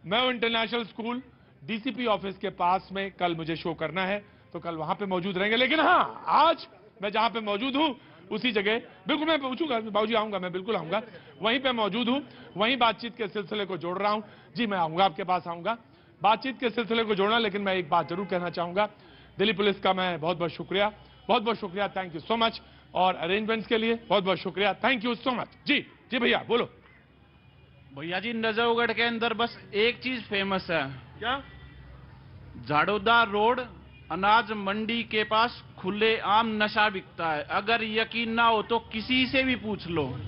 Mayo international school DCP office के पास में कल मुझे शो करना है, तो कल वहां पे मौजूद रहेंगे। लेकिन हाँ, आज मैं जहां पे मौजूद हूं उसी जगह बिल्कुल मैं पूछूंगा, बाबूजी आऊंगा, मैं बिल्कुल आऊंगा, वहीं पे मौजूद हूं, वहीं बातचीत के सिलसिले को जोड़ रहा हूं। जी मैं आऊंगा, आपके पास आऊंगा, बातचीत के सिलसिले को जोड़ना। लेकिन मैं एक बात जरूर कहना चाहूंगा, दिल्ली पुलिस का मैं बहुत बहुत शुक्रिया, बहुत बहुत शुक्रिया, थैंक यू सो मच। और अरेंजमेंट्स के लिए बहुत बहुत शुक्रिया, थैंक यू सो मच। जी जी भैया बोलो।
भैया जी नजफगढ़ के अंदर बस एक चीज फेमस है।
क्या?
झाड़ोदा रोड अनाज मंडी के पास खुले आम नशा बिकता है। अगर यकीन ना हो तो किसी से भी पूछ लो,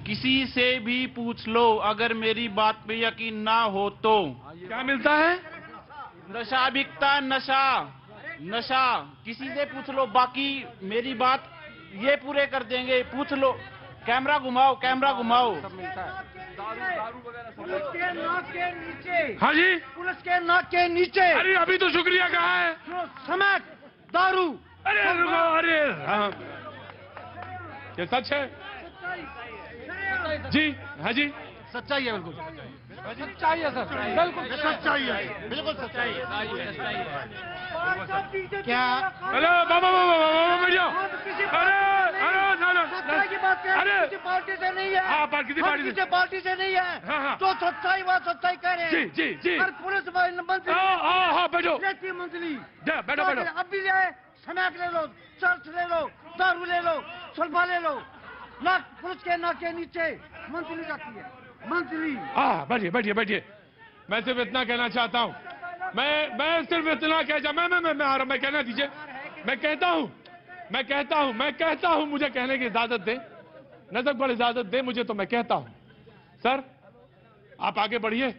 किसी से भी पूछ लो, अगर मेरी बात पे यकीन ना हो तो।
क्या मिलता है?
नशा बिकता है, नशा नशा, किसी से पूछ लो, बाकी मेरी बात ये पूरे कर देंगे, पूछ लो। कैमरा घुमाओ, कैमरा घुमाओ।
पुलिस के नाक के नीचे।
हाँ जी,
पुलिस के नाक के नीचे।
अरे अभी तो शुक्रिया कहा है।
समेत दारू।
अरे रुको, अरे हाँ, ये सच है जी? हाँ जी,
सच्चाई है, बिल्कुल सच्चाई है सर, बिल्कुल
सच्चाई है, बिल्कुल सच्चाई है। क्या?
अरे बाबा बैठ जाओ। अरे
की बात कर रहे हैं, किसी पार्टी से नहीं है।
हाँ, किसी
पार्टी से नहीं है।
हाँ।
तो सच्चाई बात सच्चाई कह रहे हैं।
जी जी।
हर पुलिस मंत्री
हाँ बैठो,
लेती मंत्री
बैठो।
अब भी ले, स्नैक ले लो, चर्च ले लो, दारू ले लो, सुलभा ले लो, नाक पुलिस के नाक के नीचे मंत्री जाती है, मंत्री।
हाँ बैठिए। मैं सिर्फ इतना कहना चाहता हूँ, मैं सिर्फ इतना मैं कहना दीजिए। मैं कहता हूँ मुझे कहने की इजाजत दे, नजफगढ़ इजाजत दे मुझे, तो मैं कहता हूँ सर आप आगे बढ़िए,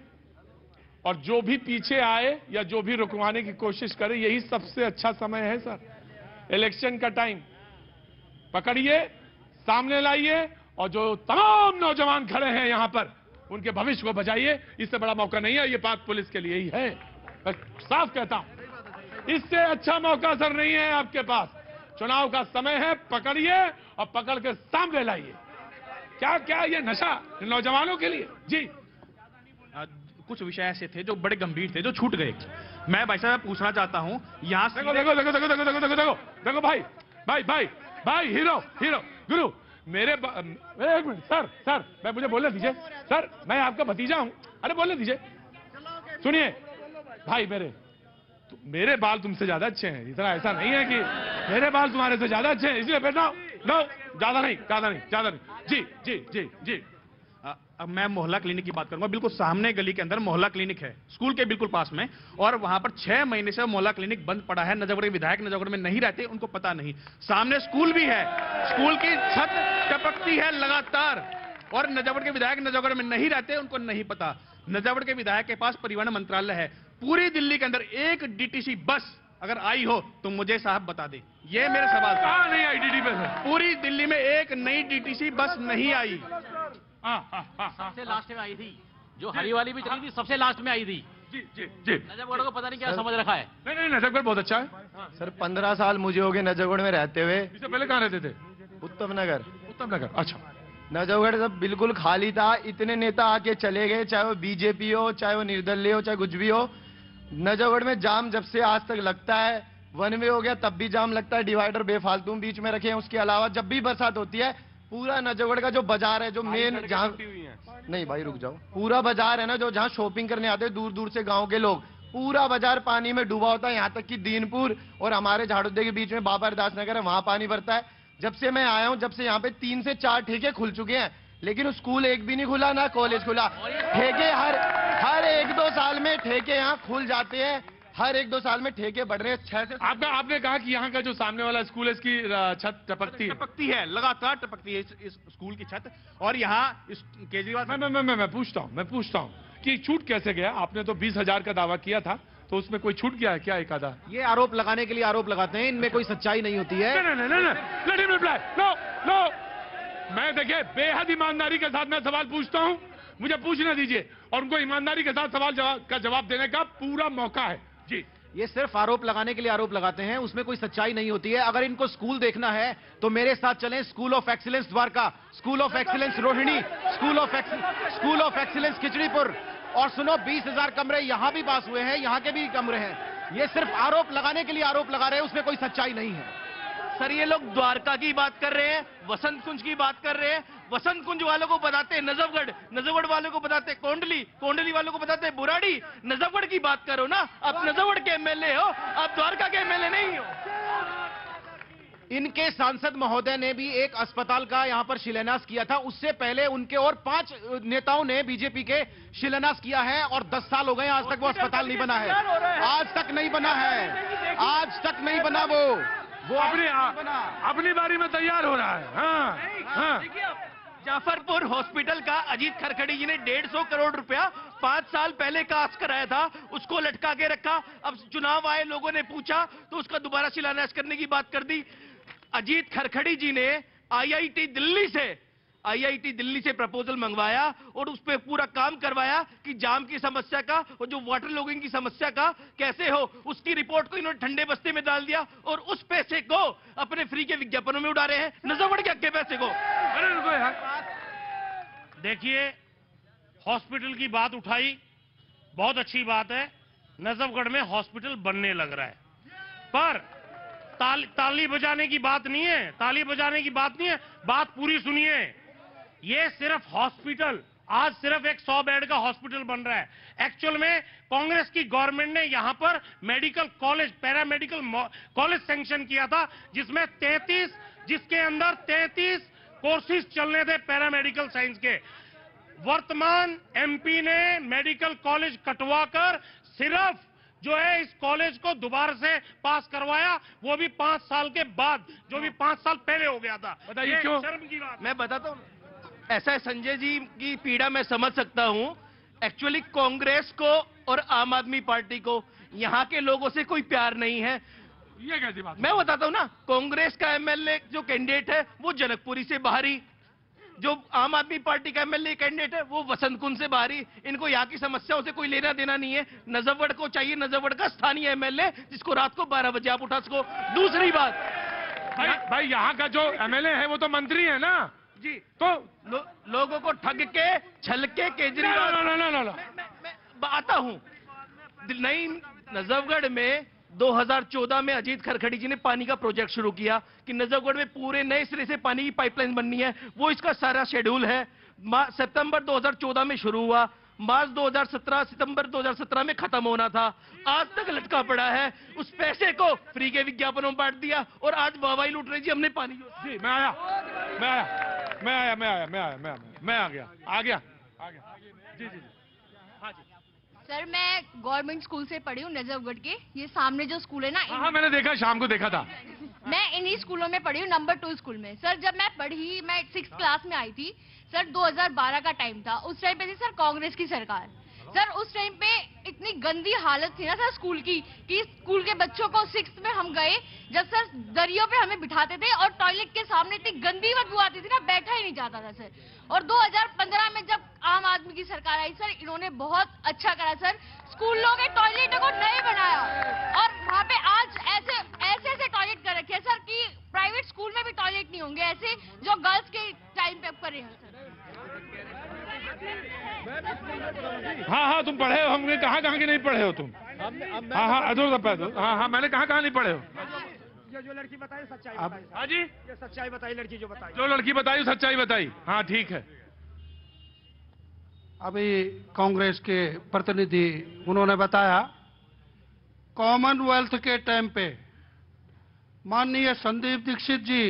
और जो भी पीछे आए या जो भी रुकवाने की कोशिश करे, यही सबसे अच्छा समय है सर, इलेक्शन का टाइम। पकड़िए, सामने लाइए, और जो तमाम नौजवान खड़े हैं यहां पर उनके भविष्य को बचाइए। इससे बड़ा मौका नहीं है, ये बात पुलिस के लिए ही है, मैं साफ कहता हूं। इससे अच्छा मौका सर नहीं है आपके पास। चुनाव का समय है, पकड़िए और पकड़ के सामने लाइए। क्या ये नशा नौजवानों के लिए? जी
कुछ विषय ऐसे थे जो बड़े गंभीर थे, जो छूट गए। मैं भाई साहब पूछना चाहता हूं, यहाँ
देखो भाई हीरो गुरु मेरे एक मिनट सर मुझे बोलने दीजिए सर, मैं आपका भतीजा हूं। अरे बोलने दीजिए, सुनिए भाई, मेरे बाल तुमसे ज्यादा अच्छे हैं, इतना ऐसा नहीं है कि मेरे बाल तुम्हारे से ज्यादा अच्छे हैं, इसलिए बैठना ज्यादा नहीं। जी
अब मैं मोहल्ला क्लिनिक की बात करूंगा। बिल्कुल सामने गली के अंदर मोहल्ला क्लिनिक है, स्कूल के बिल्कुल पास में, और वहां पर 6 महीने से मोहल्ला क्लिनिक बंद पड़ा है। नजफगढ़ के विधायक नजफगढ़ में नहीं रहते, उनको पता नहीं। सामने स्कूल भी है, स्कूल की छत टपकती है लगातार, और नजफगढ़ के विधायक नजफगढ़ में नहीं रहते, उनको नहीं पता। नजफगढ़ के विधायक के पास परिवहन मंत्रालय है। पूरी दिल्ली के अंदर एक डीटीसी बस अगर आई हो तो मुझे साहब बता दे, ये मेरे सवाल था।
नहीं आई डीटी पे,
पूरी दिल्ली में एक नई डीटीसी बस नहीं आई।
सबसे लास्ट में आई थी, जो हरी वाली भी चली थी, सबसे लास्ट में आई थी।
जी
नजफगढ़ को पता नहीं क्या समझ रखा है।
नहीं नजफगढ़ बहुत अच्छा है
सर। 15 साल मुझे हो गए नजफगढ़ में रहते हुए।
इससे पहले कहाँ रहते थे?
उत्तम नगर।
अच्छा।
नजफगढ़ सब बिल्कुल खाली था, इतने नेता आके चले गए, चाहे वो बीजेपी हो, चाहे वो निर्दलीय हो, चाहे कुछ भी हो। नजफगढ़ में जाम जब से आज तक लगता है, वन वे हो गया तब भी जाम लगता है, डिवाइडर बेफालतू बीच में रखे हैं। उसके अलावा जब भी बरसात होती है, पूरा नजफगढ़ का जो बाजार है, जो मेन जहाँ, नहीं भाई रुक जाओ, पूरा बाजार है ना, जो जहाँ शॉपिंग करने आते हैं दूर दूर से गांव के लोग, पूरा बाजार पानी में डूबा होता है। यहाँ तक कि दीनपुर और हमारे झाड़ुदे के बीच में बाबा रदास नगर है, वहां पानी भरता है। जब से मैं आया हूँ, जब से यहाँ पे 3 से 4 ठेके खुल चुके हैं, लेकिन स्कूल एक भी नहीं खुला, ना कॉलेज खुला। 1-2 साल में ठेके यहाँ खुल जाते हैं, हर 1-2 साल में ठेके बढ़ रहे हैं। 6 से
आपने कहा कि यहाँ का जो सामने वाला स्कूल है इसकी छत टपकती है।
लगातार टपकती है इस स्कूल की छत। और यहाँ इस केजरीवाल
मैं पूछता हूँ कि छूट कैसे गया? आपने तो 20,000 का दावा किया था, तो उसमें कोई छूट गया है क्या एक आधा?
ये आरोप लगाने के लिए आरोप लगाते हैं, इनमें कोई सच्चाई नहीं होती है।
नो, मैं देखिए बेहद ईमानदारी के साथ मैं सवाल पूछता हूँ, मुझे पूछने दीजिए और उनको ईमानदारी के साथ सवाल का जवाब देने का पूरा मौका है। जी,
ये सिर्फ आरोप लगाने के लिए आरोप लगाते हैं, उसमें कोई सच्चाई नहीं होती है। अगर इनको स्कूल देखना है तो मेरे साथ चलें, school of excellence Dwarka, school of excellence Rohini, school of excellence Khichripur. और सुनो, 20,000 कमरे यहां भी पास हुए हैं, यहां के भी कमरे हैं। ये सिर्फ आरोप लगाने के लिए आरोप लगा रहे हैं, उसमें कोई सच्चाई नहीं है।
सर ये लोग द्वारका की बात कर रहे हैं, वसंत कुंज की बात कर रहे हैं। वसंत कुंज वालों को बताते हैं नजफगढ़, नजफगढ़ वालों को बताते कोंडली, कोंडली वालों को बताते बुराड़ी। नजफगढ़ की बात करो ना, आप नजफगढ़ के एमएलए हो, आप द्वारका के एमएलए नहीं हो।
इनके सांसद महोदय ने भी एक अस्पताल का यहां पर शिलान्यास किया था, उससे पहले उनके और 5 नेताओं ने बीजेपी के शिलान्यास किया है, और 10 साल हो गए आज तक वो अस्पताल नहीं बना है। आज तक नहीं बना है, आज तक नहीं बना वो
अपनी बारी में तैयार हो रहा है। हाँ।
जाफरपुर हॉस्पिटल का अजीत खरखड़ी जी ने 150 करोड़ रुपया 5 साल पहले कास्ट कराया था, उसको लटका के रखा। अब चुनाव आए, लोगों ने पूछा तो उसका दोबारा शिलान्यास करने की बात कर दी। अजीत खरखड़ी जी ने आईआईटी दिल्ली से प्रपोजल मंगवाया और उस पर पूरा काम करवाया कि जाम की समस्या का और जो वाटर लॉगिंग की समस्या का कैसे हो, उसकी रिपोर्ट को इन्होंने ठंडे बस्ते में डाल दिया और उस पैसे को अपने फ्री के विज्ञापनों में उड़ा रहे हैं, नजफगढ़ के अक्के पैसे को।
देखिए, हॉस्पिटल की बात उठाई, बहुत अच्छी बात है, नजफगढ़ में हॉस्पिटल बनने लग रहा है, पर ताली बजाने की बात नहीं है, ताली बजाने की बात नहीं है, बात पूरी सुनिए। ये सिर्फ हॉस्पिटल, आज सिर्फ एक 100 बेड का हॉस्पिटल बन रहा है। एक्चुअल में कांग्रेस की गवर्नमेंट ने यहां पर medical college, paramedical college sanction किया था, जिसके अंदर 33 कोर्सेज चलने थे पैरामेडिकल साइंस के। वर्तमान एमपी ने मेडिकल कॉलेज कटवाकर सिर्फ जो है इस कॉलेज को दोबारा से पास करवाया, वो भी 5 साल के बाद, जो भी 5 साल पहले हो गया था।
बताइए क्यों?
शर्म की बात।
मैं बताता हूं, ऐसा है, संजय जी की पीड़ा मैं समझ सकता हूं। एक्चुअली कांग्रेस को और आम आदमी पार्टी को यहां के लोगों से कोई प्यार नहीं है।
ये कैसी बात?
मैं बताता हूं ना, कांग्रेस का एमएलए जो कैंडिडेट है वो जनकपुरी से बाहरी, जो आम आदमी पार्टी का एमएलए कैंडिडेट है वो वसंत कुंज से बाहरी। इनको यहाँ की समस्याओं से कोई लेना देना नहीं है। नजफगढ़ को चाहिए नजफगढ़ का स्थानीय एमएलए, जिसको रात को 12 बजे आप उठा सको। दूसरी बात,
भाई यहाँ का जो एमएलए है वो तो मंत्री है ना
जी,
तो
लोगों को ठग के छल के केजरीवाल। मैं आता हूं, नई नजफगढ़ में 2014 में अजीत खरखड़ी जी ने पानी का प्रोजेक्ट शुरू किया कि नजफगढ़ में पूरे नए सिरे से पानी की पाइपलाइन बननी है, वो इसका सारा शेड्यूल है। सितंबर 2014 में शुरू हुआ, मार्च 2017, सितंबर 2017 में खत्म होना था, आज तक लटका पड़ा है। उस पैसे को फ्री के विज्ञापनों में बांट दिया और आज वाहवाही लूट रही जी हमने पानी।
जी, मैं आ गया। जी।
हाँ जी सर, मैं गवर्नमेंट स्कूल से पढ़ी हूँ नजफगढ़ के। ये सामने जो स्कूल है ना,
हाँ मैंने देखा, शाम को देखा था।
मैं इन्हीं स्कूलों में पढ़ी हूँ, नंबर 2 स्कूल में। सर जब मैं पढ़ी, मैं 6th क्लास में आई थी सर, 2012 का टाइम था। उस टाइम पे थी सर कांग्रेस की सरकार। सर उस टाइम पे इतनी गंदी हालत थी ना सर स्कूल की, कि स्कूल के बच्चों को 6th में हम गए जब सर दरियों पे हमें बिठाते थे और टॉयलेट के सामने इतनी गंदी बदबू आती थी ना, बैठा ही नहीं जाता था सर। और 2015 में जब आम आदमी की सरकार आई सर, इन्होंने बहुत अच्छा करा सर, स्कूलों के टॉयलेटों को नए बनाया और वहाँ पे आज ऐसे टॉयलेट कर रखे हैं सर कि प्राइवेट स्कूल में भी टॉयलेट नहीं होंगे ऐसे, जो गर्ल्स के टाइम पे कर रहे हैं सर।
हाँ तुम पढ़े हो, हमने कहाँ के नहीं पढ़े हो तुम? हाँ मैंने कहाँ नहीं पढ़े हो?
ये जो लड़की बताई सच्चाई बताई।
हाँ जी,
ये सच्चाई बताई, लड़की जो बताई,
जो लड़की बताई सच्चाई बताई। हाँ ठीक है।
अभी कांग्रेस के प्रतिनिधि उन्होंने बताया, कॉमनवेल्थ के टाइम पे माननीय संदीप दीक्षित जी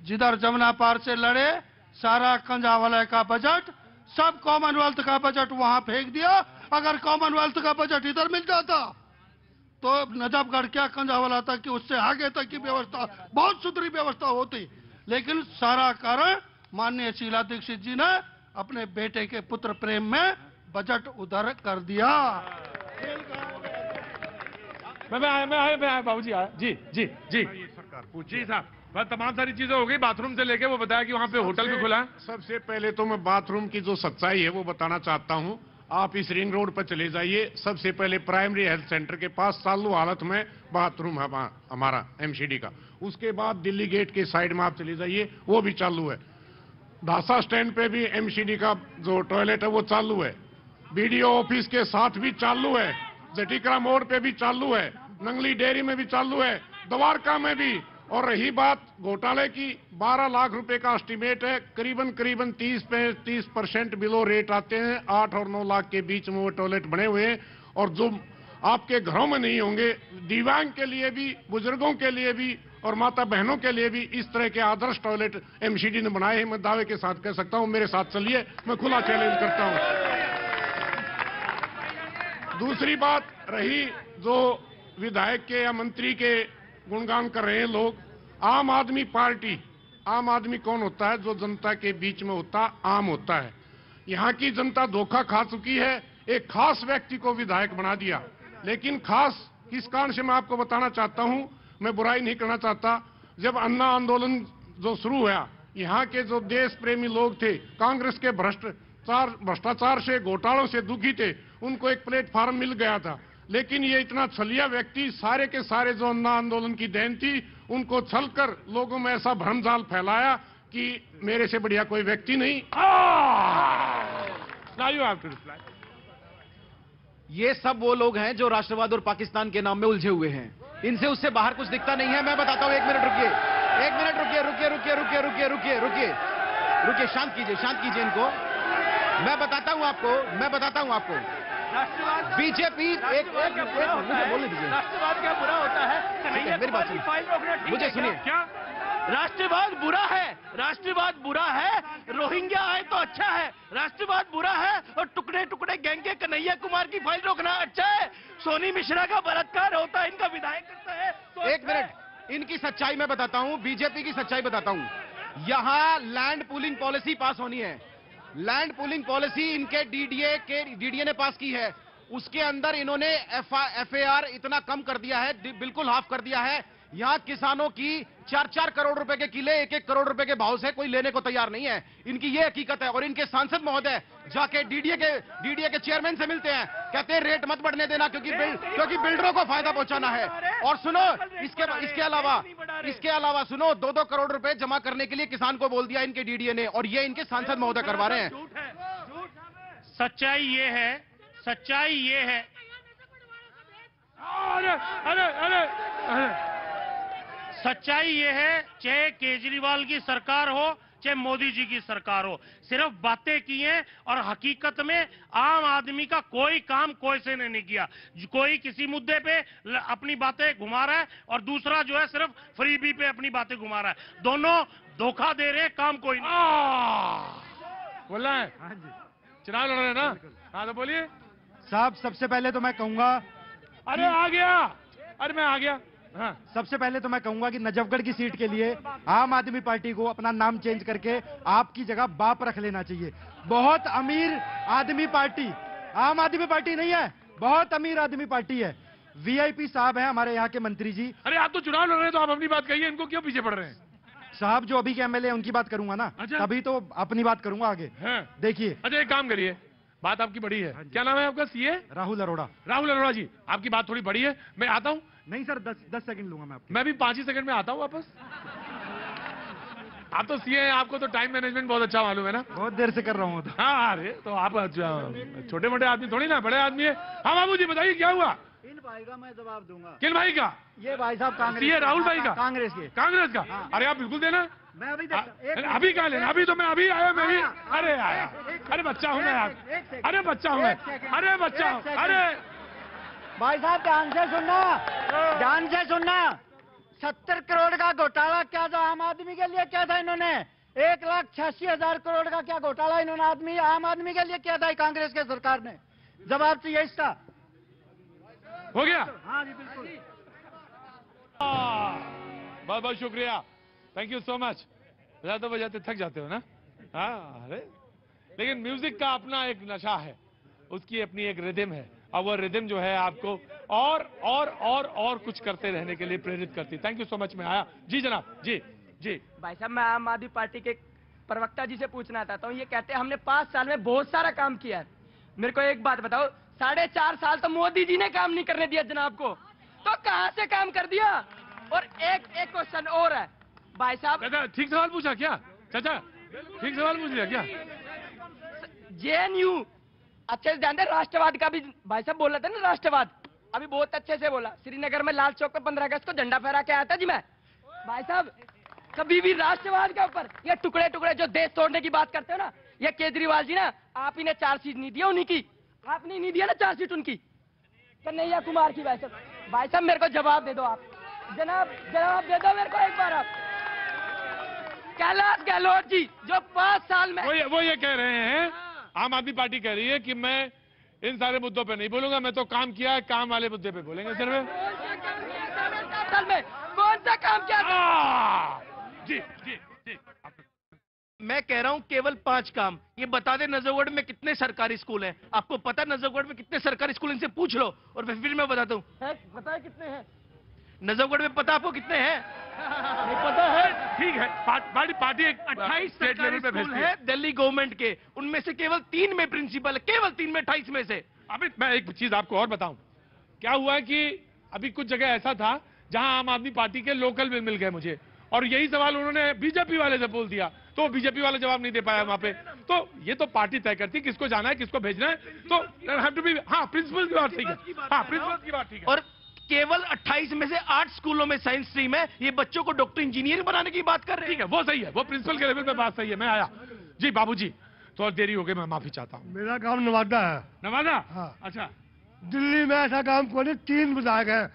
जिधर जमुना पार से लड़े, सारा कंजावाला का बजट, सब कॉमनवेल्थ का बजट वहां फेंक दिया अगर कॉमनवेल्थ का बजट इधर मिल जाता तो नजफगढ़ क्या कंजावाला था कि उससे आगे तक की व्यवस्था बहुत सुधरी व्यवस्था होती। लेकिन सारा कारण माननीय शीला दीक्षित जी ने अपने बेटे के पुत्र प्रेम में बजट उधर कर दिया।
मैं बाबूजी आया जी जी जी
सरकार
जी साहब, बस तमाम सारी चीजें हो गई। बाथरूम से लेके वो बताया कि वहाँ पे होटल भी खुला है।
सबसे पहले तो मैं बाथरूम की जो सच्चाई है वो बताना चाहता हूँ। आप इस रिंग रोड पर चले जाइए, सबसे पहले प्राइमरी हेल्थ सेंटर के पास चालू हालत में बाथरूम है हमारा एमसीडी का। उसके बाद दिल्ली गेट के साइड में आप चले जाइए, वो भी चालू है। दासा स्टैंड पे भी एमसीडी का जो टॉयलेट है वो चालू है। बीडीओ ऑफिस के साथ भी चालू है। जटिकरा मोड़ पे भी चालू है। नंगली डेयरी में भी चालू है। द्वारका में भी। और रही बात घोटाले की, 12 लाख रुपए का एस्टीमेट है। करीबन 30% बिलो रेट आते हैं। 8 और 9 लाख के बीच में वो टॉयलेट बने हुए हैं। और जो आपके घरों में नहीं होंगे, दिव्यांग के लिए भी, बुजुर्गों के लिए भी और माता बहनों के लिए भी इस तरह के आदर्श टॉयलेट एमसीडी ने बनाए हैं। मैं दावे के साथ कह सकता हूं, मेरे साथ चलिए, मैं खुला चैलेंज करता हूं। दूसरी बात रही जो विधायक के या मंत्री के गुणगान कर रहे हैं लोग, आम आदमी पार्टी। आम आदमी कौन होता है? जो जनता के बीच में होता, आम होता है। यहाँ की जनता धोखा खा चुकी है। एक खास व्यक्ति को विधायक बना दिया, लेकिन खास किस कारण से मैं आपको बताना चाहता हूं। मैं बुराई नहीं करना चाहता। जब अन्ना आंदोलन जो शुरू हुआ, यहाँ के जो देश प्रेमी लोग थे, कांग्रेस के भ्रष्टाचार से, घोटालों से दुखी थे, उनको एक प्लेटफार्म मिल गया था। लेकिन ये इतना छलिया व्यक्ति, सारे के सारे जो अन्ना आंदोलन की देन थी, उनको छलकर लोगों में ऐसा भ्रमजाल फैलाया कि मेरे से बढ़िया कोई व्यक्ति नहीं।
ये सब वो लोग हैं जो राष्ट्रवाद और पाकिस्तान के नाम में उलझे हुए हैं। इनसे उससे बाहर कुछ दिखता नहीं है। मैं बताता हूं, 1 मिनट रुकिए, 1 मिनट रुकिए, रुकिए रुकिए रुकिए रुकिए रुकिए रुकिए रुकिए, शांत कीजिए इनको। मैं बताता हूं आपको बीजेपी एक बोलने दीजिए।
राष्ट्रवाद क्या बुरा होता है?
मेरी बात सुनिए, मुझे सुनिए।
क्या राष्ट्रवाद बुरा है? राष्ट्रवाद बुरा है। रोहिंग्या आए तो अच्छा है। राष्ट्रवाद बुरा है और टुकड़े टुकड़े गैंग के कन्हैया कुमार की फाइल रोकना अच्छा है। सोनी मिश्रा का बलात्कार होता है, इनका विधायक करता है तो
1 मिनट, इनकी सच्चाई मैं बताता हूं, बीजेपी की सच्चाई बताता हूं। यहां लैंड पूलिंग पॉलिसी पास होनी है। लैंड पूलिंग पॉलिसी इनके डीडीए ने पास की है। उसके अंदर इन्होंने एफएआर इतना कम कर दिया है, बिल्कुल हाफ कर दिया है। यहां किसानों की 4-4 करोड़ रुपए के किले 1-1 करोड़ रुपए के भाव से कोई लेने को तैयार नहीं है। इनकी ये हकीकत है। और इनके सांसद महोदय जाके डीडीए के चेयरमैन से मिलते हैं, कहते हैं रेट मत बढ़ने देना क्योंकि बिल्डरों को फायदा पहुंचाना है। और सुनो, इसके अलावा सुनो, 2-2 करोड़ रुपए जमा करने के लिए किसान को बोल दिया इनके डीडीए ने, और ये इनके सांसद महोदय करवा रहे हैं।
सच्चाई ये है सच्चाई ये है, चाहे केजरीवाल की सरकार हो चाहे मोदी जी की सरकार हो, सिर्फ बातें की हैं और हकीकत में आम आदमी का कोई काम कोई से ने नहीं किया। कोई किसी मुद्दे पे अपनी बातें घुमा रहा है और दूसरा जो है सिर्फ फ्रीबी पे अपनी बातें घुमा रहा है। दोनों धोखा दे रहे हैं, काम कोई नहीं।
बोल रहा है चुनाव लड़ रहे हैं ना? हाँ तो बोलिए
साहब। सबसे पहले तो मैं कहूंगा,
अरे आ गया, अरे मैं आ गया। हाँ।
सबसे पहले तो मैं कहूंगा कि नजफगढ़ की सीट के लिए आम आदमी पार्टी को अपना नाम चेंज करके आपकी जगह बाप रख लेना चाहिए। बहुत अमीर आदमी पार्टी, आम आदमी पार्टी नहीं है, बहुत अमीर आदमी पार्टी है। वीआईपी साहब हैं हमारे यहाँ के मंत्री जी।
अरे आप तो चुनाव लड़ रहे हैं तो आप अपनी बात कहिए, इनको क्यों पीछे पड़ रहे हैं?
साहब जो अभी के एमएलए उनकी बात करूंगा ना, तभी तो अपनी बात करूंगा आगे। देखिए,
अच्छा एक काम करिए, बात आपकी बड़ी है। क्या नाम है आपका? सीए
राहुल अरोड़ा।
राहुल अरोड़ा जी, आपकी बात थोड़ी बड़ी है। मैं आता हूं।
नहीं सर, 10 सेकंड लूंगा मैं आपकी।
मैं भी 5 ही सेकंड में आता हूं वापस। आप तो सीए हैं, आपको तो टाइम मैनेजमेंट बहुत अच्छा मालूम है ना?
बहुत देर से कर रहा हूँ।
हाँ, अरे तो आप छोटे मोटे आदमी थोड़ी ना, बड़े आदमी है। हाँ बाबू जी बताइए क्या हुआ?
इन भाई का मैं जवाब दूंगा।
किन भाई का?
ये भाई साहब कांग्रेस।
सीए राहुल भाई का?
कांग्रेस के।
कांग्रेस का? अरे आप बिल्कुल देना।
मैं अभी
अभी कहा लेना? अभी तो मैं अभी आया, मैं भी अरे आया। अरे बच्चा हूँ मैं यार, अरे बच्चा हूँ मैं, अरे बच्चा हूँ। अरे
भाई साहब ध्यान से सुनना। 70 करोड़ का घोटाला क्या था आम आदमी के लिए? क्या था इन्होंने? 1,86,000 करोड़ का क्या घोटाला इन्होंने आम आदमी के लिए किया था कांग्रेस के सरकार ने? जवाब चाहिए इसका।
हो गया?
हाँ जी बिल्कुल।
बहुत बहुत शुक्रिया, थैंक यू सो मच। बजाते बजाते थक जाते हो ना? हाँ, अरे लेकिन म्यूजिक का अपना एक नशा है, उसकी अपनी एक रिदम है, और वो रिदम जो है आपको और कुछ करते रहने के लिए प्रेरित करती। Thank you so much. मैं आया जी जनाब। जी जी
भाई साहब, मैं आम आदमी पार्टी के प्रवक्ता जी से पूछना चाहता हूँ। ये कहते हैं हमने 5 साल में बहुत सारा काम किया है। मेरे को एक बात बताओ, 4.5 साल तो मोदी जी ने काम नहीं करने दिया जनाब को, तो कहां से काम कर दिया? और एक क्वेश्चन और है भाई साहब।
चाचा ठीक सवाल पूछा क्या? चाचा ठीक सवाल पूछ लिया क्या?
जेएनयू अच्छे से ध्यान दे, राष्ट्रवाद का भी भाई साहब बोल रहे थे ना, राष्ट्रवाद अभी बहुत अच्छे से बोला। श्रीनगर में लाल चौक पे 15 अगस्त को झंडा फहरा के आया था जी मैं। भाई साहब कभी भी राष्ट्रवाद के ऊपर ये टुकड़े टुकड़े जो देश तोड़ने की बात करते हो ना, ये केजरीवाल जी ना, आप ही ने 4 सीट नहीं दिया उन्हीं की, आपने नहीं दिया ना 4 सीट उनकी, कन्हैया कुमार की। भाई साहब मेरे को जवाब दे दो आप, जनाब जवाब दे दो मेरे को एक बार आप। कैलाश गहलोत जी जो 5 साल में
वो ये कह रहे हैं, आम आदमी पार्टी कह रही है कि मैं इन सारे मुद्दों पे नहीं बोलूंगा, मैं तो काम किया है, काम वाले मुद्दे पे बोलेंगे सिर्फ।
कौन सा काम किया?
जी जी जी।
मैं कह रहा हूं केवल 5 काम। ये बता दे नजफगढ़ में कितने सरकारी स्कूल हैं? आपको पता नजफगढ़ में कितने सरकारी स्कूल? इनसे पूछ लो और फिर मैं बताता हूँ।
पता है कितने हैं
नजफगढ़ में? पता आपको कितने हैं?
नहीं पता है।
ठीक है, पार्टी
28 सरकारी स्कूल है दिल्ली गवर्नमेंट के, उनमें से केवल 3 में प्रिंसिपल है, केवल 3 में 28 में से।
अभी मैं एक चीज आपको और बताऊं, क्या हुआ है कि अभी कुछ जगह ऐसा था जहां आम आदमी पार्टी के लोकल भी मिल गए मुझे, और यही सवाल उन्होंने बीजेपी वाले से बोल दिया, तो बीजेपी वाले जवाब नहीं दे पाया वहां पे। तो ये तो पार्टी तय करती है किसको जाना है किसको भेजना है, तो हैव टू बी। हाँ, प्रिंसिपल की बात ठीक है, हाँ प्रिंसिपल की बात ठीक है।
और केवल 28 में से 8 स्कूलों में साइंस स्ट्रीम है, ये बच्चों को डॉक्टर इंजीनियर बनाने की बात कर रहे हैं।
ठीक है, वो सही है, वो प्रिंसिपल के लेवल पे बात सही है। मैं आया जी बाबूजी, थोड़ा देरी हो गई, मैं माफी चाहता हूँ।
मेरा काम नवादा है।
नवादा?
हाँ।
अच्छा,
दिल्ली में ऐसा काम कोई नहीं, 3 विधायक है।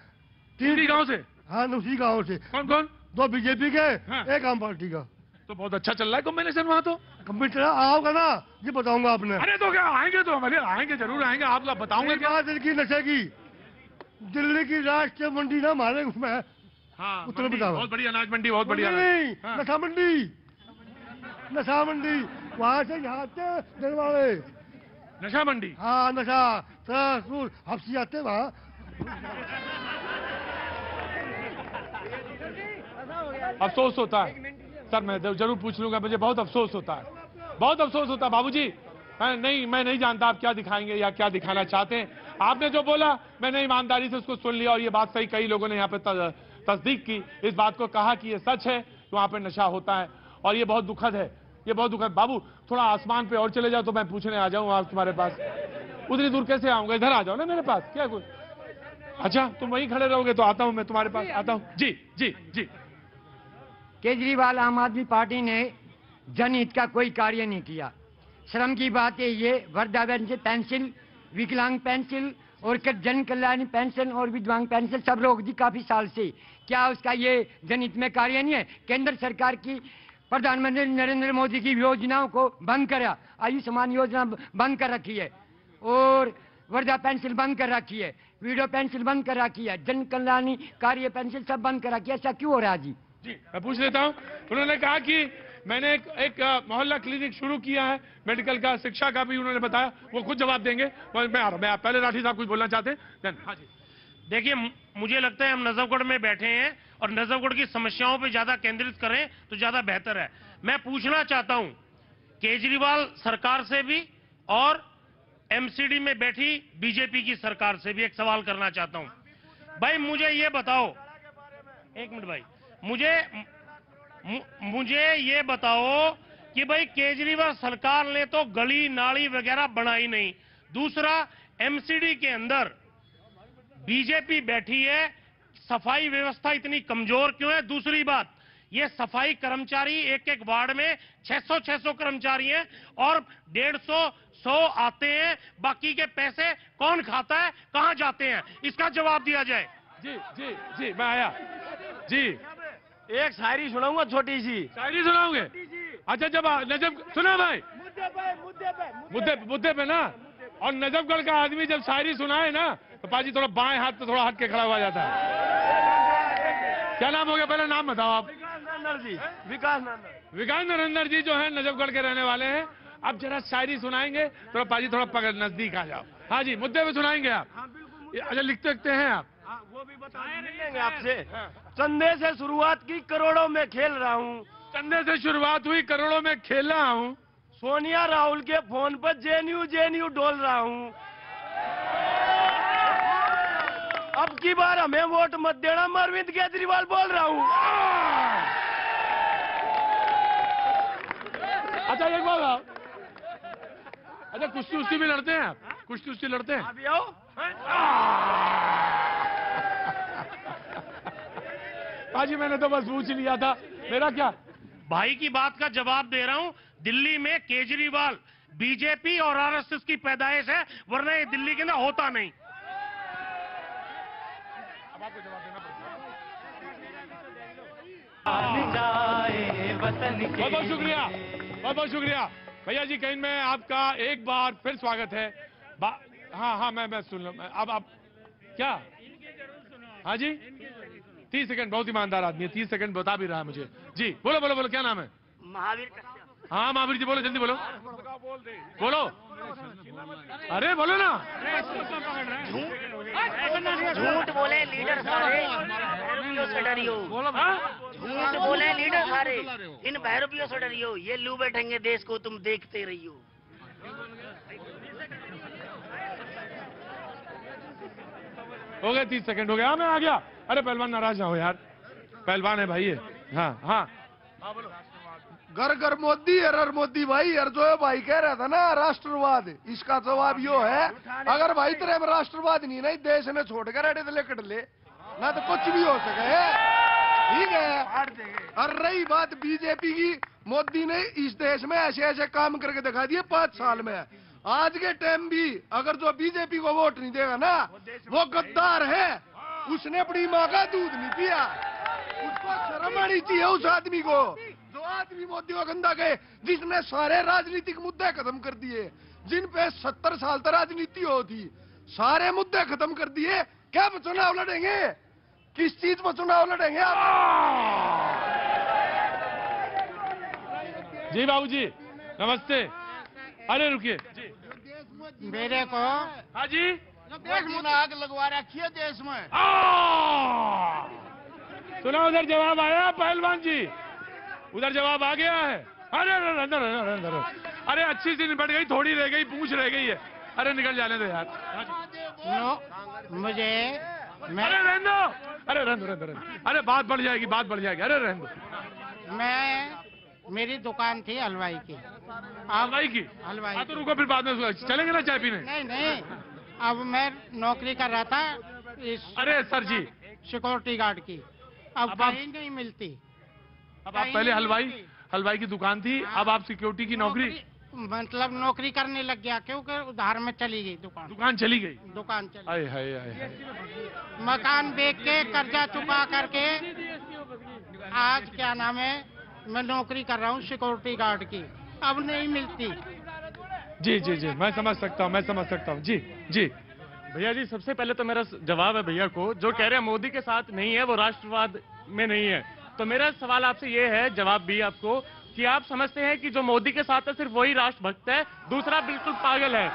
3 गांव से?
हाँ, उसी गाँव से।
कौन कौन?
2 बीजेपी के,
हाँ।
1 आम पार्टी का।
तो बहुत अच्छा चल रहा है कॉम्बिनेशन वहां तो।
कम्प्यूटर आओगा ना ये बताऊंगा आपने।
अरे तो क्या आएंगे, तो हमारे आएंगे, जरूर आएंगे, आप बताऊंगे क्या?
की नशे की दिल्ली की राष्ट्रीय मंडी ना हमारे उसमें।
हाँ,
उत्तर प्रदेश
बहुत बड़ी अनाज मंडी, बहुत बढ़िया।
नहीं, नशा मंडी, नशा मंडी वहां से यहाँ से दरवाजे।
नशा मंडी?
हाँ, नशा हफ्सी आते वहाँ।
अफसोस होता है सर, मैं जरूर पूछ लूंगा, मुझे बहुत अफसोस होता है, बहुत अफसोस होता है बाबूजी। मैं नहीं जानता आप क्या दिखाएंगे या क्या दिखाना चाहते हैं। आपने जो बोला मैंने ईमानदारी से उसको सुन लिया, और ये बात सही, कई लोगों ने यहाँ पे तस्दीक की, इस बात को कहा कि ये सच है, वहाँ पे नशा होता है, और ये बहुत दुखद है, ये बहुत दुखद। बाबू थोड़ा आसमान पे और चले जाओ तो मैं पूछने आ जाऊँ आप तुम्हारे पास। उतनी दूर कैसे आऊंगा? इधर आ जाओ ना मेरे पास, क्या कोई? अच्छा तुम वहीं खड़े रहोगे तो आता हूँ मैं तुम्हारे पास, आता हूँ। जी जी जी।
केजरीवाल आम आदमी पार्टी ने जनहित का कोई कार्य नहीं किया। श्रम की बात है, ये वृद्धा पेंशन, विकलांग पेंशन और जन कल्याण पेंशन और विधवांग पेंशन सब रोक दी काफी साल से। क्या उसका ये जनहित में कार्य नहीं है? केंद्र सरकार की प्रधानमंत्री नरेंद्र मोदी की योजनाओं को बंद करा, आयुष्मान योजना बंद कर रखी है, और वृद्धा पेंशन बंद कर रखी है, विडो पेंशन बंद कर रखी है, जन कल्याणी कार्य पेंशन सब बंद कर रखी है। ऐसा क्यों हो रहा है जी?
जी मैं पूछ लेता हूँ। उन्होंने कहा कि मैंने एक मोहल्ला क्लिनिक शुरू किया है, मेडिकल का, शिक्षा का भी उन्होंने बताया, वो खुद जवाब देंगे। मैं आ रहा हूँ, पहले राठी साहब कुछ बोलना चाहते हैं। हाँ जी।
देखिए, मुझे लगता है हम नजफगढ़ में बैठे हैं और नजफगढ़ की समस्याओं पे ज्यादा केंद्रित करें तो ज्यादा बेहतर है। मैं पूछना चाहता हूं केजरीवाल सरकार से भी और एमसीडी में बैठी बीजेपी की सरकार से भी एक सवाल करना चाहता हूं। भाई मुझे ये बताओ, एक मिनट भाई, मुझे ये बताओ कि भाई केजरीवाल सरकार ने तो गली नाली वगैरह बनाई नहीं। दूसरा, एमसीडी के अंदर बीजेपी बैठी है, सफाई व्यवस्था इतनी कमजोर क्यों है? दूसरी बात, ये सफाई कर्मचारी एक एक वार्ड में 600 कर्मचारी हैं और 150-100 आते हैं, बाकी के पैसे कौन खाता है, कहां जाते हैं? इसका जवाब दिया जाए।
जी जी जी मैं आया जी।
एक शायरी सुनाऊंगा, छोटी सी
शायरी सुनाओगे? अच्छा जब सुना भाई, मुद्दे पे ना, और नजफगढ़ का आदमी जब शायरी सुनाए ना तो पाजी थोड़ा बाएं हाथ पे थोड़ा हट के खड़ा हुआ जाता है। क्या नाम हो गया, पहले नाम बताओ आप। विकास नरेंद्र जी जो है नजफगढ़ के रहने वाले हैं। अब जरा शायरी सुनाएंगे, थोड़ा पाजी थोड़ा पकड़ नजदीक आ जाओ। हाँ जी, मुद्दे पे सुनाएंगे आप। अच्छा, लिखते लिखते हैं आप।
वो भी बताएंगे आपसे। चंदे से शुरुआत की, करोड़ों में खेल रहा हूँ।
चंदे से शुरुआत हुई, करोड़ों में खेल रहा हूँ।
सोनिया राहुल के फोन पर जेएनयू डोल रहा हूँ। अब की बार हमें वोट मत देना, अरविंद केजरीवाल बोल रहा हूँ।
अच्छा एक बात आप, अच्छा कुश्ती उश्ती भी लड़ते हैं आप? कुश्ती उश्ती लड़ते हैं?
अभी आओ।
पाजी मैंने तो बस पूछ लिया था, मेरा क्या।
भाई की बात का जवाब दे रहा हूं। दिल्ली में केजरीवाल बीजेपी और आरएसएस की पैदाइश है, वरना ये दिल्ली के ना होता नहीं।
अब आपको जवाब देना
पड़ेगा।
बहुत बहुत शुक्रिया, बहुत बहुत शुक्रिया भैया जी। कहीं में आपका एक बार फिर स्वागत है। हाँ मैं सुन लो। अब आप क्या, हाँ जी 30 सेकंड, बहुत ईमानदार आदमी है, 30 सेकंड बता भी रहा है मुझे जी। बोलो बोलो बोलो, क्या नाम है?
महावीर।
हाँ महावीर जी बोलो, जल्दी बोलो बोलो। अरे बोलो ना।
झूठ बोले लीडर सारे, से डरियो। झूठ बोले लीडर सारे, इन भैरवियों से डरियो। ये लू बैठेंगे देश को, तुम देखते रहियो।
हो गए 30 सेकंड हो गया। मैं आ गया। अरे पहलवान नाराज ना हो यार, पहलवान है भाई ये। हाँ हाँ बोलो।
घर घर मोदी, हर मोदी भाई। हर जो है भाई कह रहा था ना राष्ट्रवाद, इसका जवाब यो है, अगर भाई तेरे में राष्ट्रवाद नहीं ना, देश ने छोड़कर अड़े तो लेकर ले ना, तो कुछ भी हो सके। ठीक है। और रही बात बीजेपी की, मोदी ने इस देश में ऐसे ऐसे काम करके दिखा दिए 5 साल में। आज के टाइम भी अगर जो बीजेपी को वोट नहीं देगा ना, वो गद्दार है। उसने अपनी माँ का दूध नहीं पिया। उसको शर्म आनी चाहिए उस आदमी को, जो आदमी मोदी को गंदा गए, जिसने सारे राजनीतिक मुद्दे खत्म कर दिए, जिन पे 70 साल तक राजनीति होती, सारे मुद्दे खत्म कर दिए। क्या चुनाव लड़ेंगे? किस चीज पर चुनाव लड़ेंगे आप?
जी बाबूजी नमस्ते। अरे रुकिए
मेरे को।
हाँ जी,
देश में आग लगवा रखी है देश में।
सुना, उधर जवाब आया पहलवान जी, उधर जवाब आ गया है। अरे अंदर, अरे अच्छी सी निपट गई, थोड़ी रह गई, पूछ रह गई है। अरे निकल जाने दो यार।
मुझे
अरे रहने दो, अरे रहने दो, अरे बात बढ़ जाएगी, बात बढ़ जाएगी। अरे रहने दो।
मेरी दुकान थी हलवाई की।
हलवाई की?
हलवाई।
तो रुको, फिर बाद में चलेंगे ना चाय पीने।
नहीं, अब मैं नौकरी कर रहा था
अरे सर जी,
सिक्योरिटी गार्ड की। अब कहीं नहीं मिलती।
अब आप पहले हलवाई की दुकान थी, अब आप सिक्योरिटी की नौकरी,
मतलब नौकरी करने लग गया, क्योंकि उधार में चली गई दुकान
चली गई।
दुकान चली।
आए हाय।
मकान बेच के, कर्जा चुका करके आज क्या नाम है, मैं नौकरी कर रहा हूँ सिक्योरिटी गार्ड की। अब नहीं मिलती।
जी मैं समझ सकता हूँ। जी
भैया जी, सबसे पहले तो मेरा जवाब है भैया को, जो कह रहे हैं मोदी के साथ नहीं है, वो राष्ट्रवाद में नहीं है। तो मेरा सवाल आपसे ये है, जवाब भी आपको, कि आप समझते हैं कि जो मोदी के साथ है सिर्फ वही राष्ट्रभक्त है, दूसरा बिल्कुल पागल है।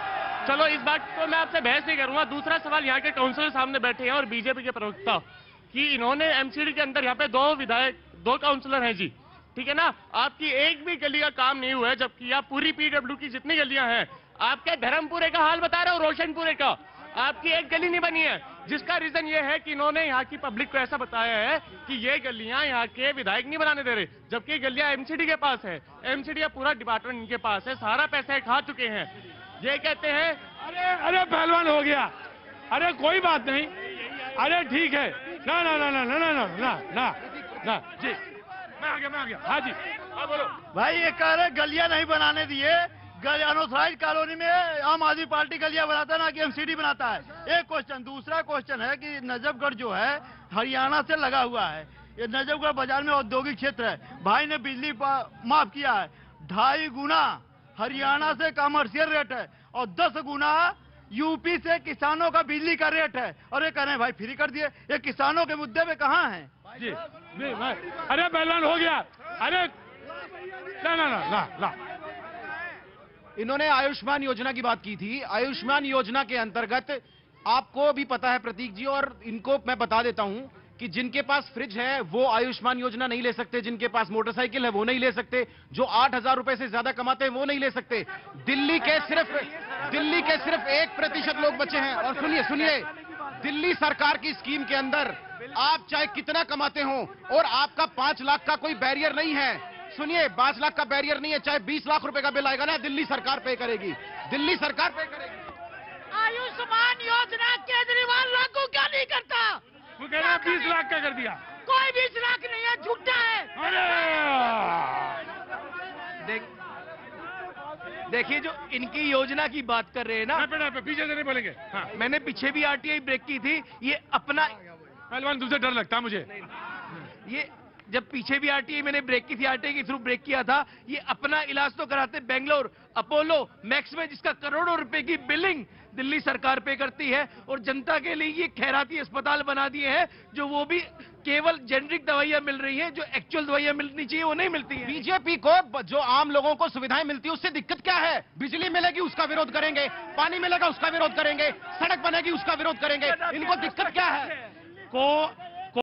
चलो इस बात को मैं आपसे बहस नहीं करूंगा। दूसरा सवाल, यहाँ के काउंसिलर सामने बैठे हैं और बीजेपी के प्रवक्ता, कि इन्होंने एमसीडी के अंदर यहाँ पे 2 काउंसिलर हैं जी, ठीक है ना, आपकी एक भी गली का काम नहीं हुआ है, जबकि आप पूरी पीडब्ल्यू की जितनी गलियां हैं, आपके धर्मपुरे का हाल बता रहे हो, रोशनपुरे का, आपकी एक गली नहीं बनी है, जिसका रीजन ये है कि इन्होंने यहाँ की पब्लिक को ऐसा बताया है कि ये गलियां यहाँ के विधायक नहीं बनाने दे रहे, जबकि गलियां एमसीडी के पास है। एमसीडी का पूरा डिपार्टमेंट इनके पास है, सारा पैसा खा चुके हैं। ये कहते हैं
अरे पहलवान हो गया, अरे कोई बात नहीं, अरे ठीक है। ना जी, मैं आ गया। हाँ जी, हाँ बोलो।
भाई ये कह रहे गलियां नहीं बनाने दिए, अनऑथराइज कॉलोनी में आम आदमी पार्टी गलियां बनाता है, ना कि एमसीडी बनाता है। एक क्वेश्चन। दूसरा क्वेश्चन है कि नजफगढ़ जो है हरियाणा से लगा हुआ है। ये नजफगढ़ बाजार में औद्योगिक क्षेत्र है। भाई ने बिजली माफ किया है 2.5 गुना, हरियाणा से कमर्शियल रेट है।
और 10 गुना यूपी से किसानों का बिजली का रेट है। और ये कह रहे हैं भाई फ्री कर दिए, ये किसानों के मुद्दे पे कहाँ है
जी? नहीं भाई, अरे बैलन हो गया। अरे ना ना ना ना ना,
इन्होंने आयुष्मान योजना की बात की थी। आयुष्मान योजना के अंतर्गत आपको भी पता है प्रतीक जी, और इनको मैं बता देता हूं कि जिनके पास फ्रिज है वो आयुष्मान योजना नहीं ले सकते, जिनके पास मोटरसाइकिल है वो नहीं ले सकते, जो 8,000 रुपए से ज्यादा कमाते हैं वो नहीं ले सकते। दिल्ली के सिर्फ 1% लोग बचे हैं। और सुनिए सुनिए, दिल्ली सरकार की स्कीम के अंदर आप चाहे कितना कमाते हो और आपका 5 लाख का कोई बैरियर नहीं है। सुनिए, 5 लाख का बैरियर नहीं है, चाहे 20 लाख रुपए का बिल आएगा ना, दिल्ली सरकार पे करेगी, दिल्ली सरकार पे करेगी।
आयुष्मान योजना केजरीवाल लागू क्यों नहीं करता?
वो कह रहे हैं 20 लाख का कर दिया।
कोई 20 लाख नहीं है, झूठा है।
देखिए, जो इनकी योजना की बात कर रहे हैं ना,
पीछे से नहीं बोलेंगे। हाँ।
मैंने पीछे भी आरटीआई ब्रेक की थी। ये अपना
पहलवान तुमसे डर लगता है मुझे।
ये जब पीछे भी आरटीआई मैंने ब्रेक की थी, आरटीआई के थ्रू ब्रेक किया था। ये अपना इलाज तो कराते बेंगलोर अपोलो मैक्स में, जिसका करोड़ों रुपए की बिलिंग दिल्ली सरकार पे करती है, और जनता के लिए ये खैराती अस्पताल बना दिए हैं, जो वो भी केवल जेनरिक दवाइयां मिल रही हैं, जो एक्चुअल दवाइयां मिलनी चाहिए वो नहीं मिलती हैं।
बीजेपी को जो आम लोगों को सुविधाएं मिलती है उससे दिक्कत क्या है? बिजली मिलेगी उसका विरोध करेंगे, पानी मिलेगा उसका विरोध करेंगे, सड़क बनेगी उसका विरोध करेंगे, इनको दिक्कत क्या है?
को